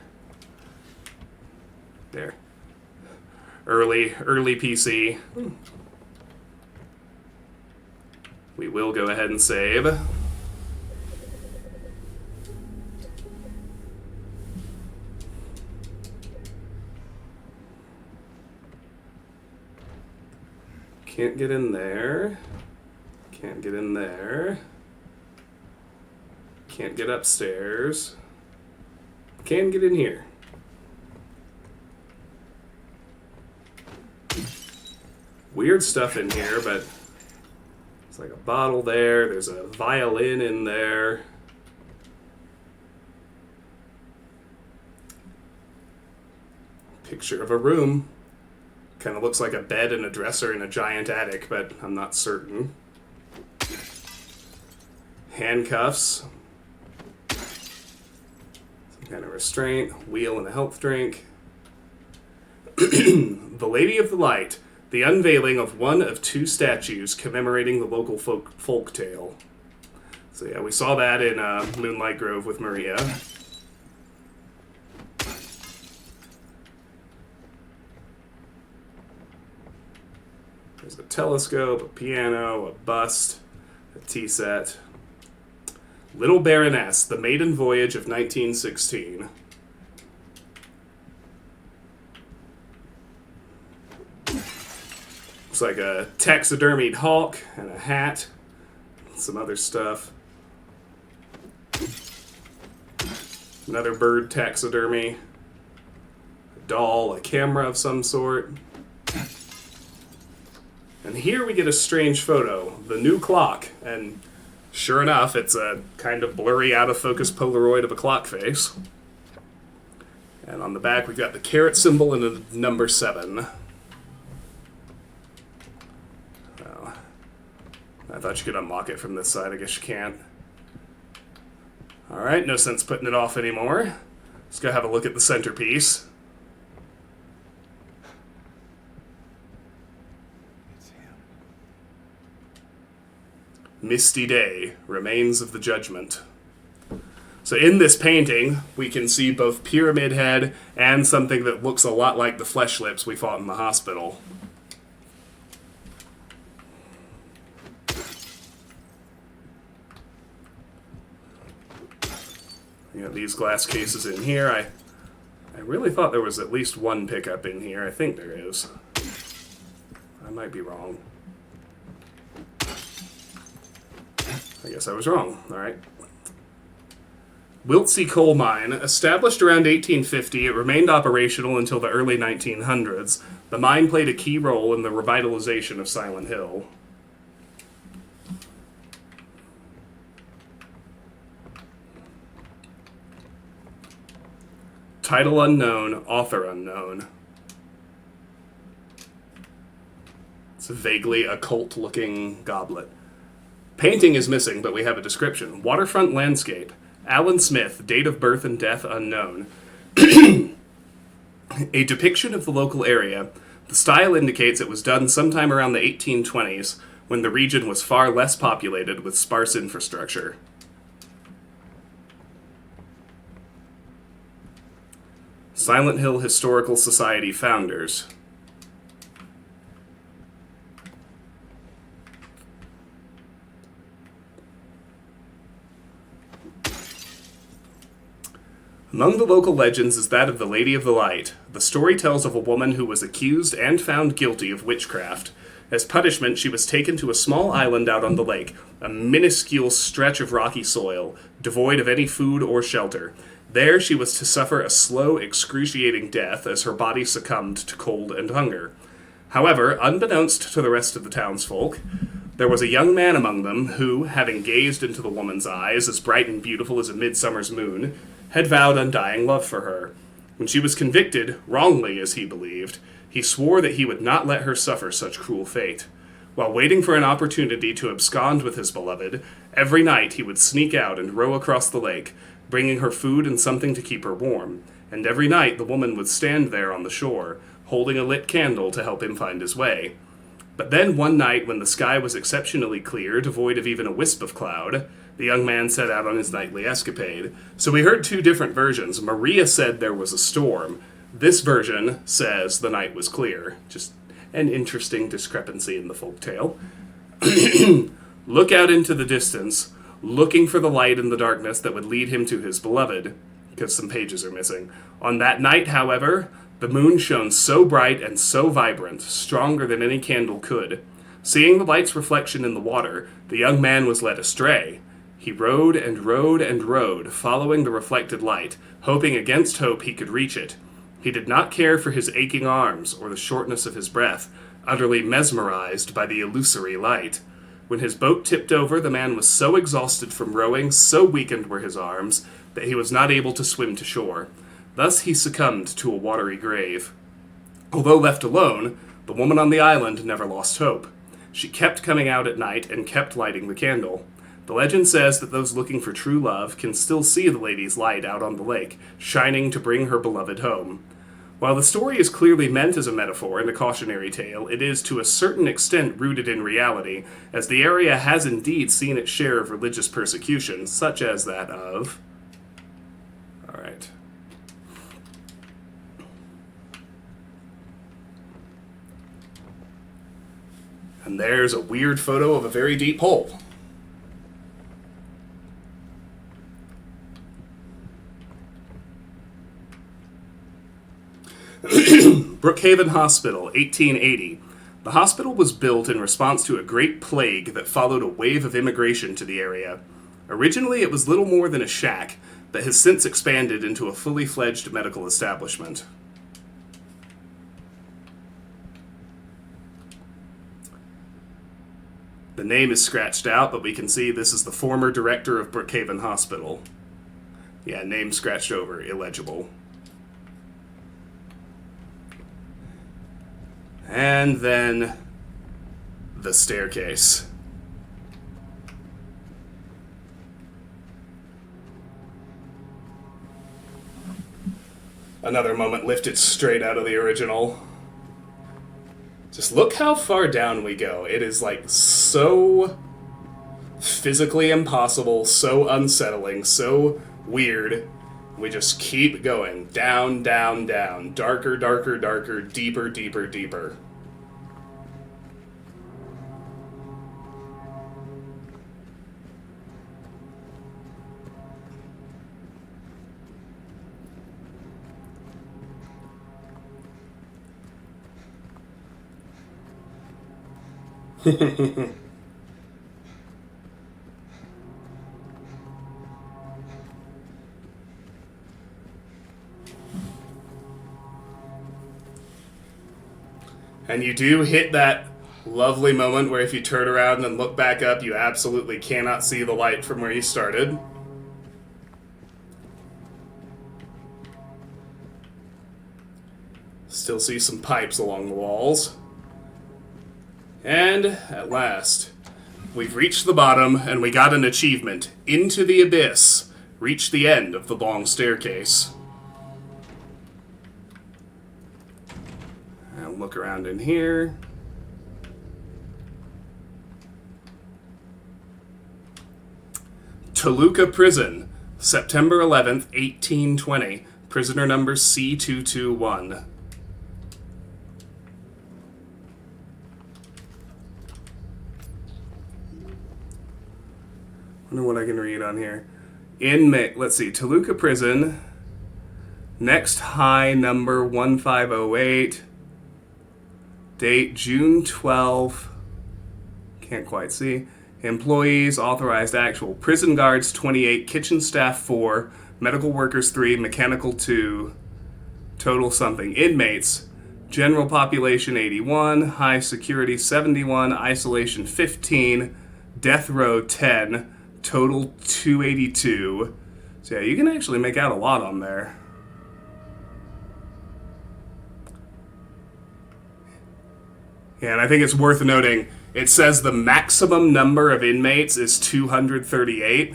There. Early PC. We will go ahead and save. Can't get in there. Can't get in there. Can't get upstairs. Can get in here. Weird stuff in here, but it's like a bottle there. There's a violin in there. Picture of a room. Kind of looks like a bed and a dresser in a giant attic, but I'm not certain. Handcuffs. Some kind of restraint. Wheel and a health drink. The Lady of the Light. The unveiling of one of 2 statues commemorating the local folk tale. So yeah, we saw that in Moonlight Grove with Maria. There's a telescope, a piano, a bust, a tea set. Little Baroness, The Maiden Voyage of 1916. Looks like a taxidermied hawk and a hat. Some other stuff. Another bird taxidermy. A doll, a camera of some sort. And here we get a strange photo. The new clock. And sure enough, it's a kind of blurry, out-of-focus Polaroid of a clock face. And on the back, we've got the carat symbol and a number 7. Oh. I thought you could unlock it from this side. I guess you can't. Alright, no sense putting it off anymore. Let's go have a look at the centerpiece. It's him. Misty Day, Remains of the Judgment. So in this painting, we can see both Pyramid Head and something that looks a lot like the flesh lips we fought in the hospital. You know, these glass cases in here, I really thought there was at least one pickup in here. I think there is. I might be wrong. I guess I was wrong. All right. Wiltsey Coal Mine. Established around 1850, it remained operational until the early 1900s. The mine played a key role in the revitalization of Silent Hill. Title unknown, author unknown. It's a vaguely occult-looking goblet. Painting is missing, but we have a description. Waterfront landscape. Alan Smith, date of birth and death unknown. A depiction of the local area. The style indicates it was done sometime around the 1820s, when the region was far less populated with sparse infrastructure. Silent Hill Historical Society founders. Among the local legends is that of the Lady of the Light. The story tells of a woman who was accused and found guilty of witchcraft. As punishment, she was taken to a small island out on the lake, a minuscule stretch of rocky soil, devoid of any food or shelter. There she was to suffer a slow, excruciating death as her body succumbed to cold and hunger. However, unbeknownst to the rest of the townsfolk, there was a young man among them who, having gazed into the woman's eyes, as bright and beautiful as a midsummer's moon, had vowed undying love for her. When she was convicted, wrongly as he believed, he swore that he would not let her suffer such cruel fate. While waiting for an opportunity to abscond with his beloved, every night he would sneak out and row across the lake, bringing her food and something to keep her warm, and every night the woman would stand there on the shore, holding a lit candle to help him find his way. But then one night, when the sky was exceptionally clear, devoid of even a wisp of cloud, the young man set out on his nightly escapade. So we heard 2 different versions. Maria said there was a storm. This version says the night was clear. Just an interesting discrepancy in the folktale. Look out into the distance, looking for the light in the darkness that would lead him to his beloved, because some pages are missing. On that night, however, the moon shone so bright and so vibrant, stronger than any candle could. Seeing the light's reflection in the water, the young man was led astray. He rowed and rowed and rowed, following the reflected light, hoping against hope he could reach it. He did not care for his aching arms or the shortness of his breath, utterly mesmerized by the illusory light. When his boat tipped over, the man was so exhausted from rowing, so weakened were his arms, that he was not able to swim to shore. Thus he succumbed to a watery grave. Although left alone, the woman on the island never lost hope. She kept coming out at night and kept lighting the candle. The legend says that those looking for true love can still see the lady's light out on the lake, shining to bring her beloved home. While the story is clearly meant as a metaphor and a cautionary tale, it is to a certain extent rooted in reality, as the area has indeed seen its share of religious persecution, such as that of... Alright. And there's a weird photo of a very deep hole. Brookhaven Hospital, 1880. The hospital was built in response to a great plague that followed a wave of immigration to the area. Originally, it was little more than a shack, but has since expanded into a fully fledged medical establishment. The name is scratched out, but we can see this is the former director of Brookhaven Hospital. Yeah, name scratched over, illegible. And then the staircase. Another moment lifted straight out of the original. Just look how far down we go. It is like so physically impossible, so unsettling, so weird. We just keep going. Down, down, down. Darker, darker, darker. Deeper, deeper, deeper. And you do hit that lovely moment where if you turn around and look back up, you absolutely cannot see the light from where you started. Still see some pipes along the walls. And, at last, we've reached the bottom, and we got an achievement. Into the Abyss. Reach the end of the long staircase. And look around in here. Toluca Prison, September 11th, 1820. Prisoner number C221. I wonder what I can read on here. Inmate, let's see, Toluca Prison. Next high number 1508. Date June 12. Can't quite see. Employees authorized actual. Prison guards 28, kitchen staff 4, medical workers 3, mechanical 2. Total something. Inmates. General population 81, high security 71, isolation 15, death row 10. Total 282. So yeah, you can actually make out a lot on there. Yeah, and I think it's worth noting, it says the maximum number of inmates is 238,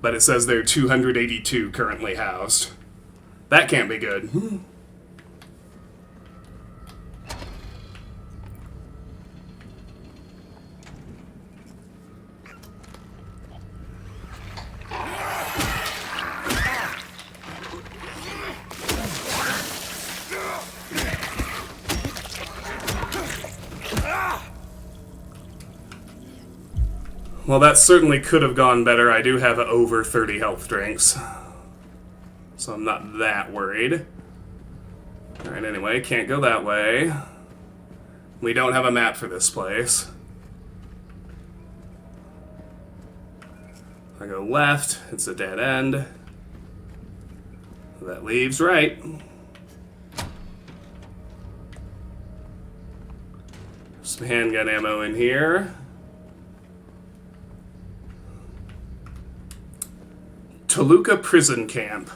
but it says there are 282 currently housed. That can't be good. Well, that certainly could have gone better. I do have over 30 health drinks, so I'm not that worried. Alright, anyway, can't go that way. We don't have a map for this place. If I go left, it's a dead end. That leaves right. Some handgun ammo in here. Toluca Prison Camp.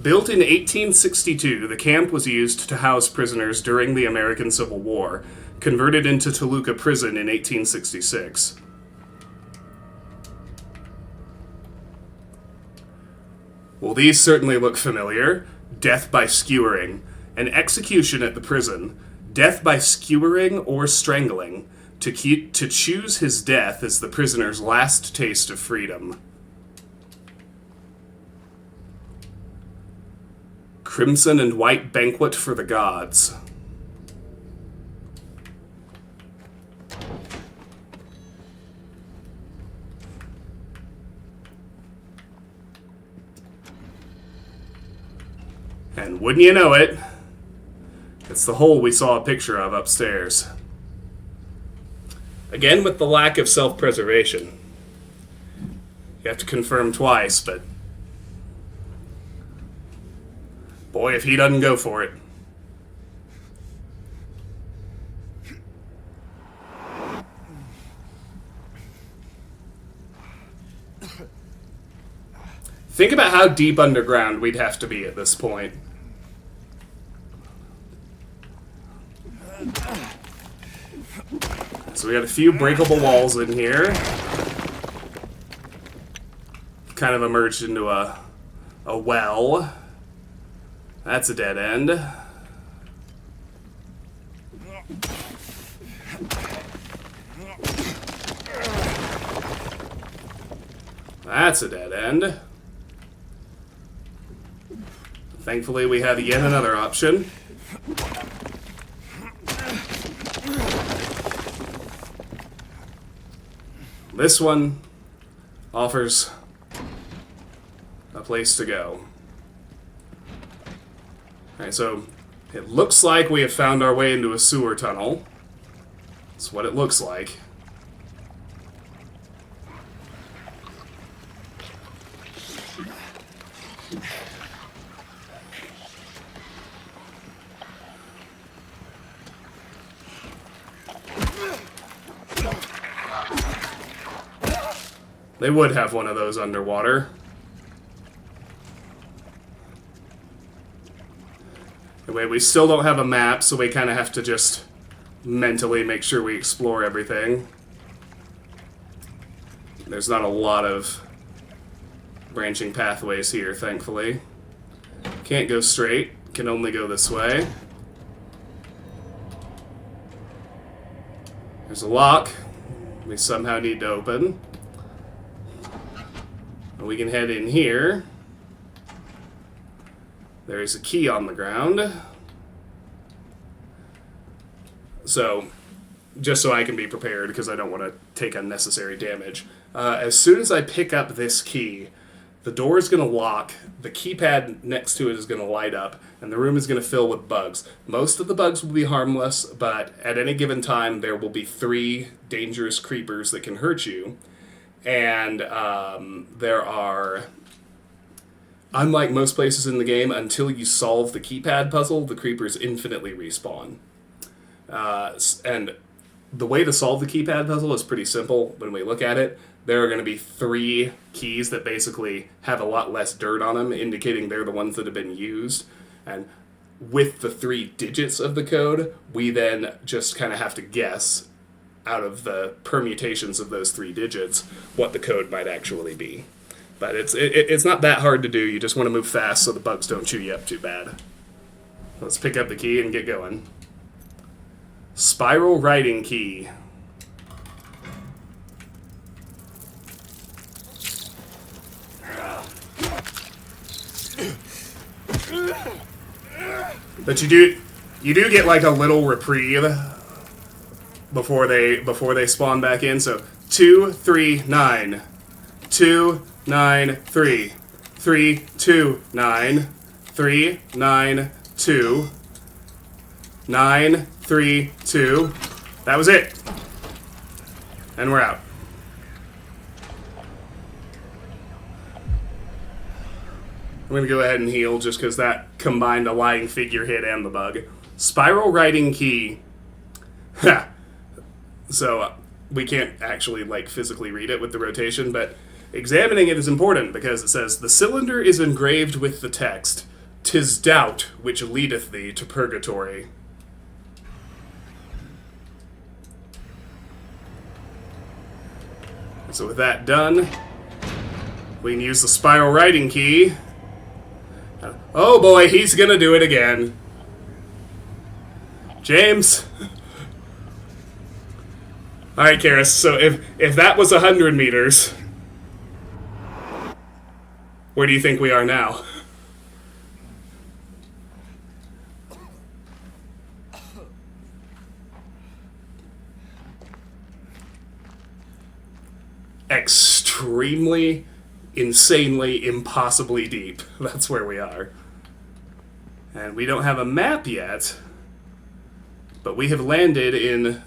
Built in 1862, the camp was used to house prisoners during the American Civil War, converted into Toluca Prison in 1866. Well, these certainly look familiar. Death by skewering. An execution at the prison. Death by skewering or strangling. To choose his death is the prisoner's last taste of freedom. Crimson and white banquet for the gods. And wouldn't you know it, it's the hole we saw a picture of upstairs. Again, with the lack of self-preservation. You have to confirm twice, but boy, if he doesn't go for it. Think about how deep underground we'd have to be at this point. So we got a few breakable walls in here. Kind of emerged into a well. That's a dead end. That's a dead end. Thankfully, we have yet another option. This one offers a place to go. Alright, so it looks like we have found our way into a sewer tunnel. That's what it looks like. They would have one of those underwater. Anyway, we still don't have a map, so we kind of have to just mentally make sure we explore everything. There's not a lot of branching pathways here, thankfully. Can't go straight, can only go this way. There's a lock we somehow need to open. We can head in here. There is a key on the ground. So, just so I can be prepared, because I don't want to take unnecessary damage. As soon as I pick up this key, the door is going to lock, the keypad next to it is going to light up, and the room is going to fill with bugs. Most of the bugs will be harmless, but at any given time there will be 3 dangerous creepers that can hurt you. And there are, unlike most places in the game, until you solve the keypad puzzle, the creepers infinitely respawn. And the way to solve the keypad puzzle is pretty simple when we look at it. There are going to be 3 keys that basically have a lot less dirt on them, indicating they're the ones that have been used. And with the 3 digits of the code, we then just kind of have to guess out of the permutations of those 3 digits what the code might actually be. But it's not that hard to do. You just want to move fast so the bugs don't chew you up too bad. Let's pick up the key and get going. Spiral writing key. But you do get like a little reprieve before they spawn back in. So 2 3 9 2 9 3 3 2 9 3 9 2 9 3 2. That was it. And we're out. I'm going to go ahead and heal just because that combined a lying figure hit and the bug. Spiral writing key. Ha! So we can't actually like physically read it with the rotation, but examining it is important because it says, the cylinder is engraved with the text, "'Tis doubt which leadeth thee to purgatory." So with that done, we can use the spiral writing key. Oh boy, he's gonna do it again. James. Alright, Karis, so if that was 100 meters, where do you think we are now? Extremely, insanely, impossibly deep. That's where we are. And we don't have a map yet, but we have landed in...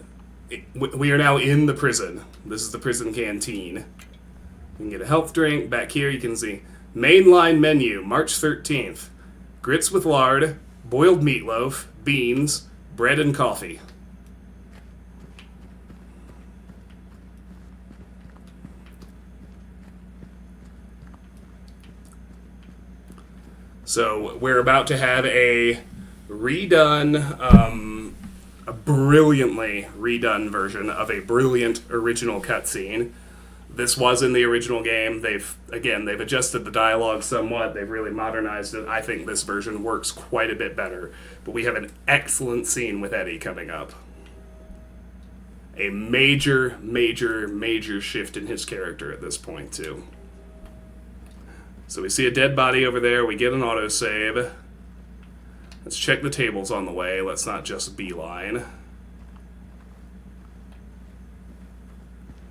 We are now in the prison. This is the prison canteen. You can get a health drink. Back here you can see mainline menu, March 13th. Grits with lard, boiled meatloaf, beans, bread and coffee. So we're about to have a redone, a brilliantly redone version of a brilliant original cutscene. This was in the original game. They've adjusted the dialogue somewhat. They've really modernized it. I think this version works quite a bit better. But we have an excellent scene with Eddie coming up. A major, major, major shift in his character at this point, too. So we see a dead body over there. We get an autosave. Let's check the tables on the way. Let's not just beeline.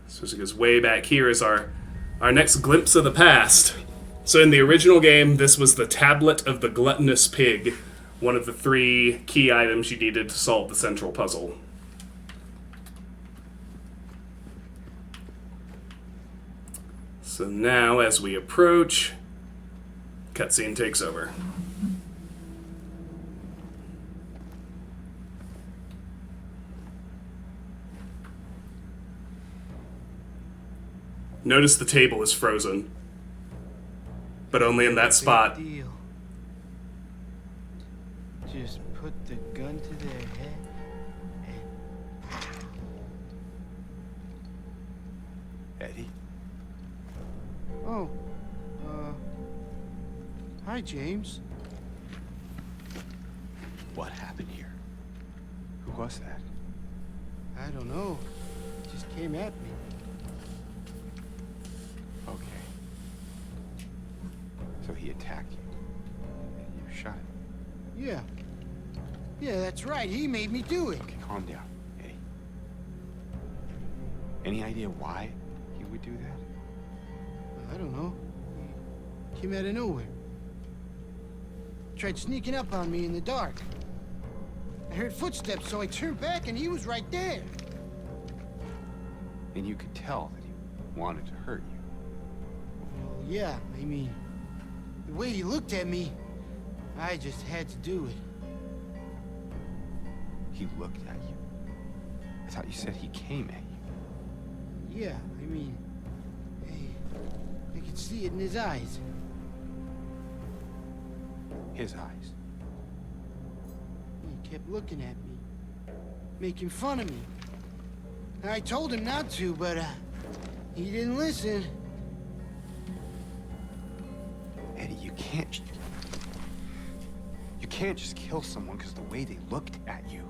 So as it goes way back here is our next glimpse of the past. So in the original game, this was the Tablet of the Gluttonous Pig, one of the 3 key items you needed to solve the central puzzle. So now, as we approach, cutscene takes over. Notice the table is frozen, but only in that spot. Deal. Just put the gun to their head and... Eddie? Oh, hi, James. What happened here? Who was that? I don't know. It just came at me. Okay. So he attacked you. And you shot him. Yeah. Yeah, that's right. He made me do it. Okay, calm down, Eddie. Any idea why he would do that? I don't know. He came out of nowhere. Tried sneaking up on me in the dark. I heard footsteps, so I turned back and he was right there. And you could tell that he wanted to hurt you. Well, yeah, I mean, the way he looked at me, I just had to do it. He looked at you. I thought you said he came at you. Yeah, I mean, I could see it in his eyes. His eyes. He kept looking at me, making fun of me. I told him not to, but he didn't listen. Eddie, you can't just kill someone because of the way they looked at you.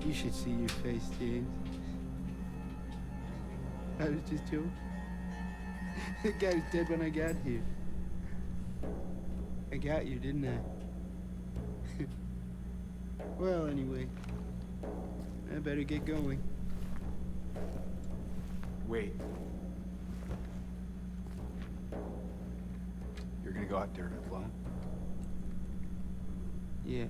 You should see your face, James. I was just joking. The guy was dead when I got here. I got you, didn't I? Well, anyway, I better get going. Wait. You're gonna go out there alone? Yeah.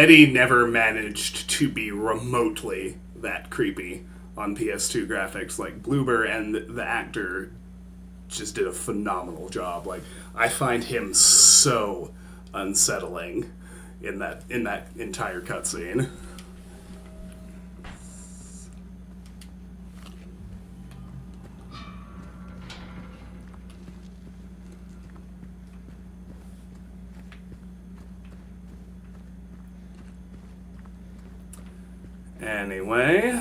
Eddie never managed to be remotely that creepy on PS2 graphics. Like, Bloober and the actor just did a phenomenal job. Like, I find him so unsettling in that entire cutscene. Anyway,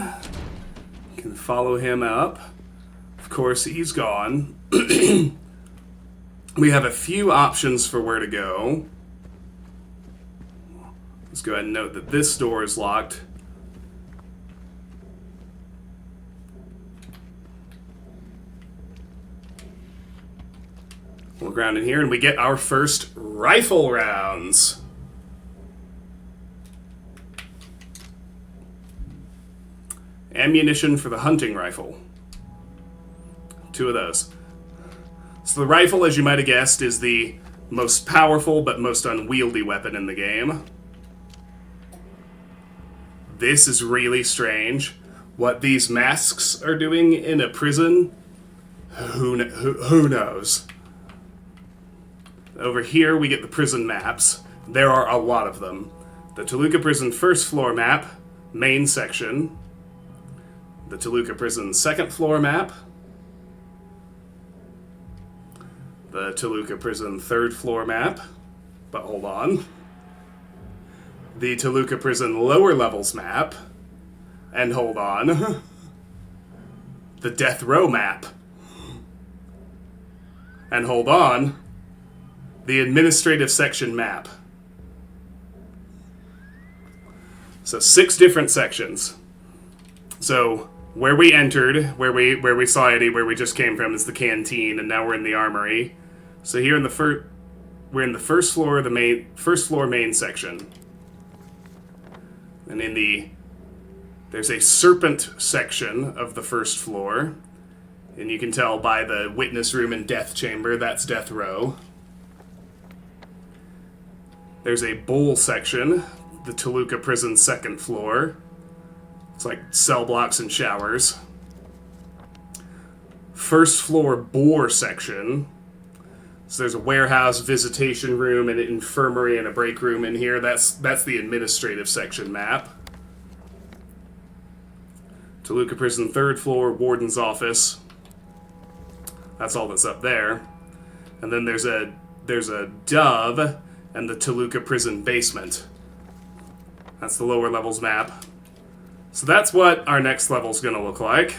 you can follow him up. Of course, he's gone. We have a few options for where to go. Let's go ahead and note that this door is locked. We'll ground in here and we get our first rifle rounds. Ammunition for the hunting rifle. 2 of those. So the rifle, as you might have guessed, is the most powerful but most unwieldy weapon in the game. This is really strange. What these masks are doing in a prison, who knows? Over here we get the prison maps. There are a lot of them. The Toluca Prison first floor map, main section. The Toluca Prison second floor map. The Toluca Prison third floor map. But hold on. The Toluca Prison lower levels map. And hold on. The Death Row map. And hold on. The administrative section map. So 6 different sections. So where we entered, where we saw Eddie, where we just came from, is the canteen, and now we're in the armory. So here in the we're in the first floor, first floor main section. And there's a serpent section of the first floor. And you can tell by the witness room and death chamber, that's Death Row. There's a bowl section, the Toluca Prison second floor. It's like cell blocks and showers. First floor bore section. So there's a warehouse, visitation room, and an infirmary and a break room in here. That's the administrative section map. Toluca Prison third floor, warden's office. That's all that's up there. And then there's a dove and the Toluca Prison basement. That's the lower levels map. So that's what our next level's gonna look like.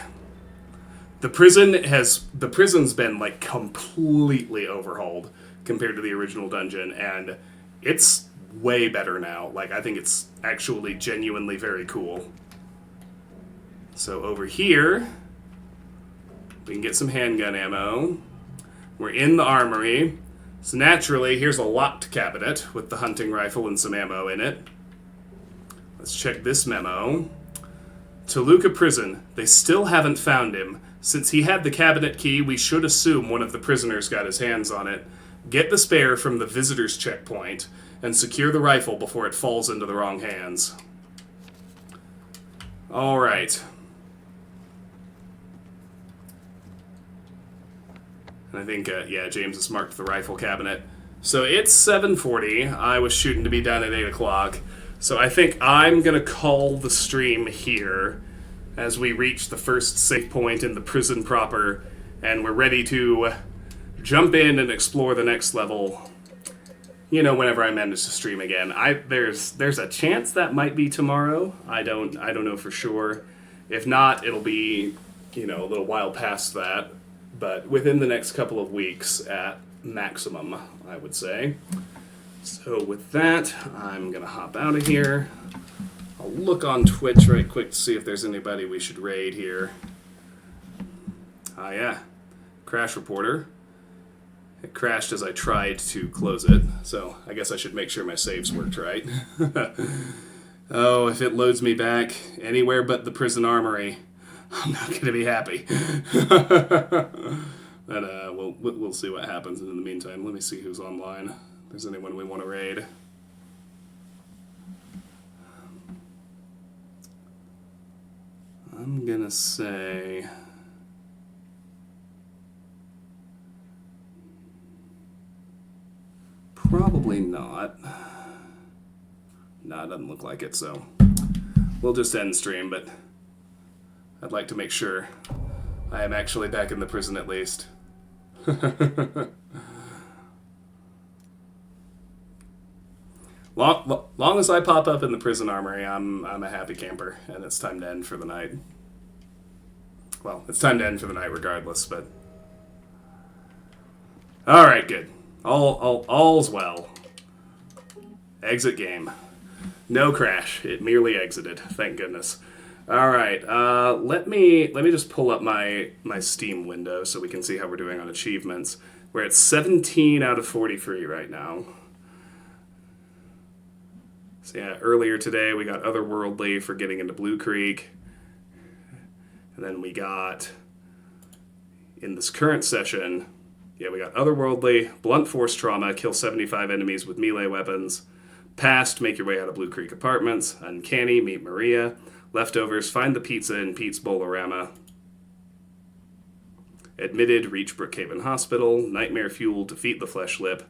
The prison's been like completely overhauled compared to the original dungeon, and it's way better now. Like, I think it's actually genuinely very cool. So over here, we can get some handgun ammo. We're in the armory. So naturally, here's a locked cabinet with the hunting rifle and some ammo in it. Let's check this memo. Toluca Prison. They still haven't found him. Since he had the cabinet key, we should assume one of the prisoners got his hands on it. Get the spare from the visitor's checkpoint and secure the rifle before it falls into the wrong hands. Alright. And I think, yeah, James has marked the rifle cabinet. So it's 7:40. I was shooting to be done at 8 o'clock. So I think I'm going to call the stream here as we reach the first safe point in the prison proper, and we're ready to jump in and explore the next level, you know, whenever I manage to stream again. There's a chance that might be tomorrow. I don't know for sure. If not, it'll be, you know, a little while past that, but within the next couple of weeks at maximum, I would say. So with that, I'm going to hop out of here. I'll look on Twitch right quick to see if there's anybody we should raid here. Ah, yeah. Crash reporter. It crashed as I tried to close it, so I guess I should make sure my saves worked right. Oh, if it loads me back anywhere but the prison armory, I'm not going to be happy. But we'll see what happens. And in the meantime, let me see who's online. If there's anyone we want to raid. I'm gonna say... probably not. No, it doesn't look like it, so we'll just end stream, but I'd like to make sure I am actually back in the prison at least. Long as I pop up in the prison armory, I'm a happy camper, and it's time to end for the night. Well, it's time to end for the night regardless, but... Alright, good. All's well. Exit game. No crash. It merely exited. Thank goodness. Alright, let me just pull up my Steam window so we can see how we're doing on achievements. We're at 17 out of 43 right now. So yeah, earlier today we got Otherworldly for getting into Blue Creek. And then we got, in this current session, yeah, we got Otherworldly, Blunt Force Trauma, kill 75 enemies with melee weapons. Past, make your way out of Blue Creek Apartments. Uncanny, meet Maria. Leftovers, find the pizza in Pete's Bolorama. Admitted, reach Brookhaven Hospital. Nightmare Fuel, defeat the Flesh Lip.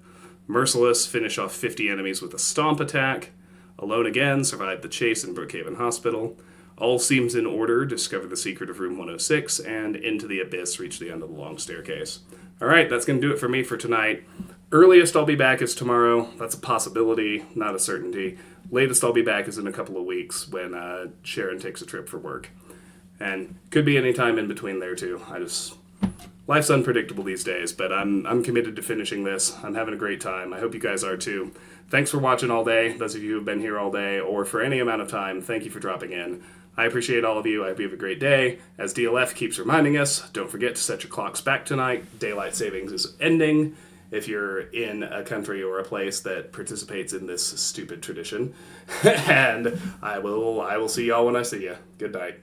Merciless, finish off 50 enemies with a stomp attack. Alone Again, survive the chase in Brookhaven Hospital. All Seems in Order, discover the secret of Room 106. And Into the Abyss, reach the end of the long staircase. Alright, that's going to do it for me for tonight. Earliest I'll be back is tomorrow. That's a possibility, not a certainty. Latest I'll be back is in a couple of weeks when Sharon takes a trip for work. And could be any time in between there too. Life's unpredictable these days, but I'm committed to finishing this. I'm having a great time. I hope you guys are too. Thanks for watching all day, those of you who have been here all day, or for any amount of time, thank you for dropping in. I appreciate all of you. I hope you have a great day. As DLF keeps reminding us, don't forget to set your clocks back tonight. Daylight savings is ending if you're in a country or a place that participates in this stupid tradition. And I will see y'all when I see you. Good night.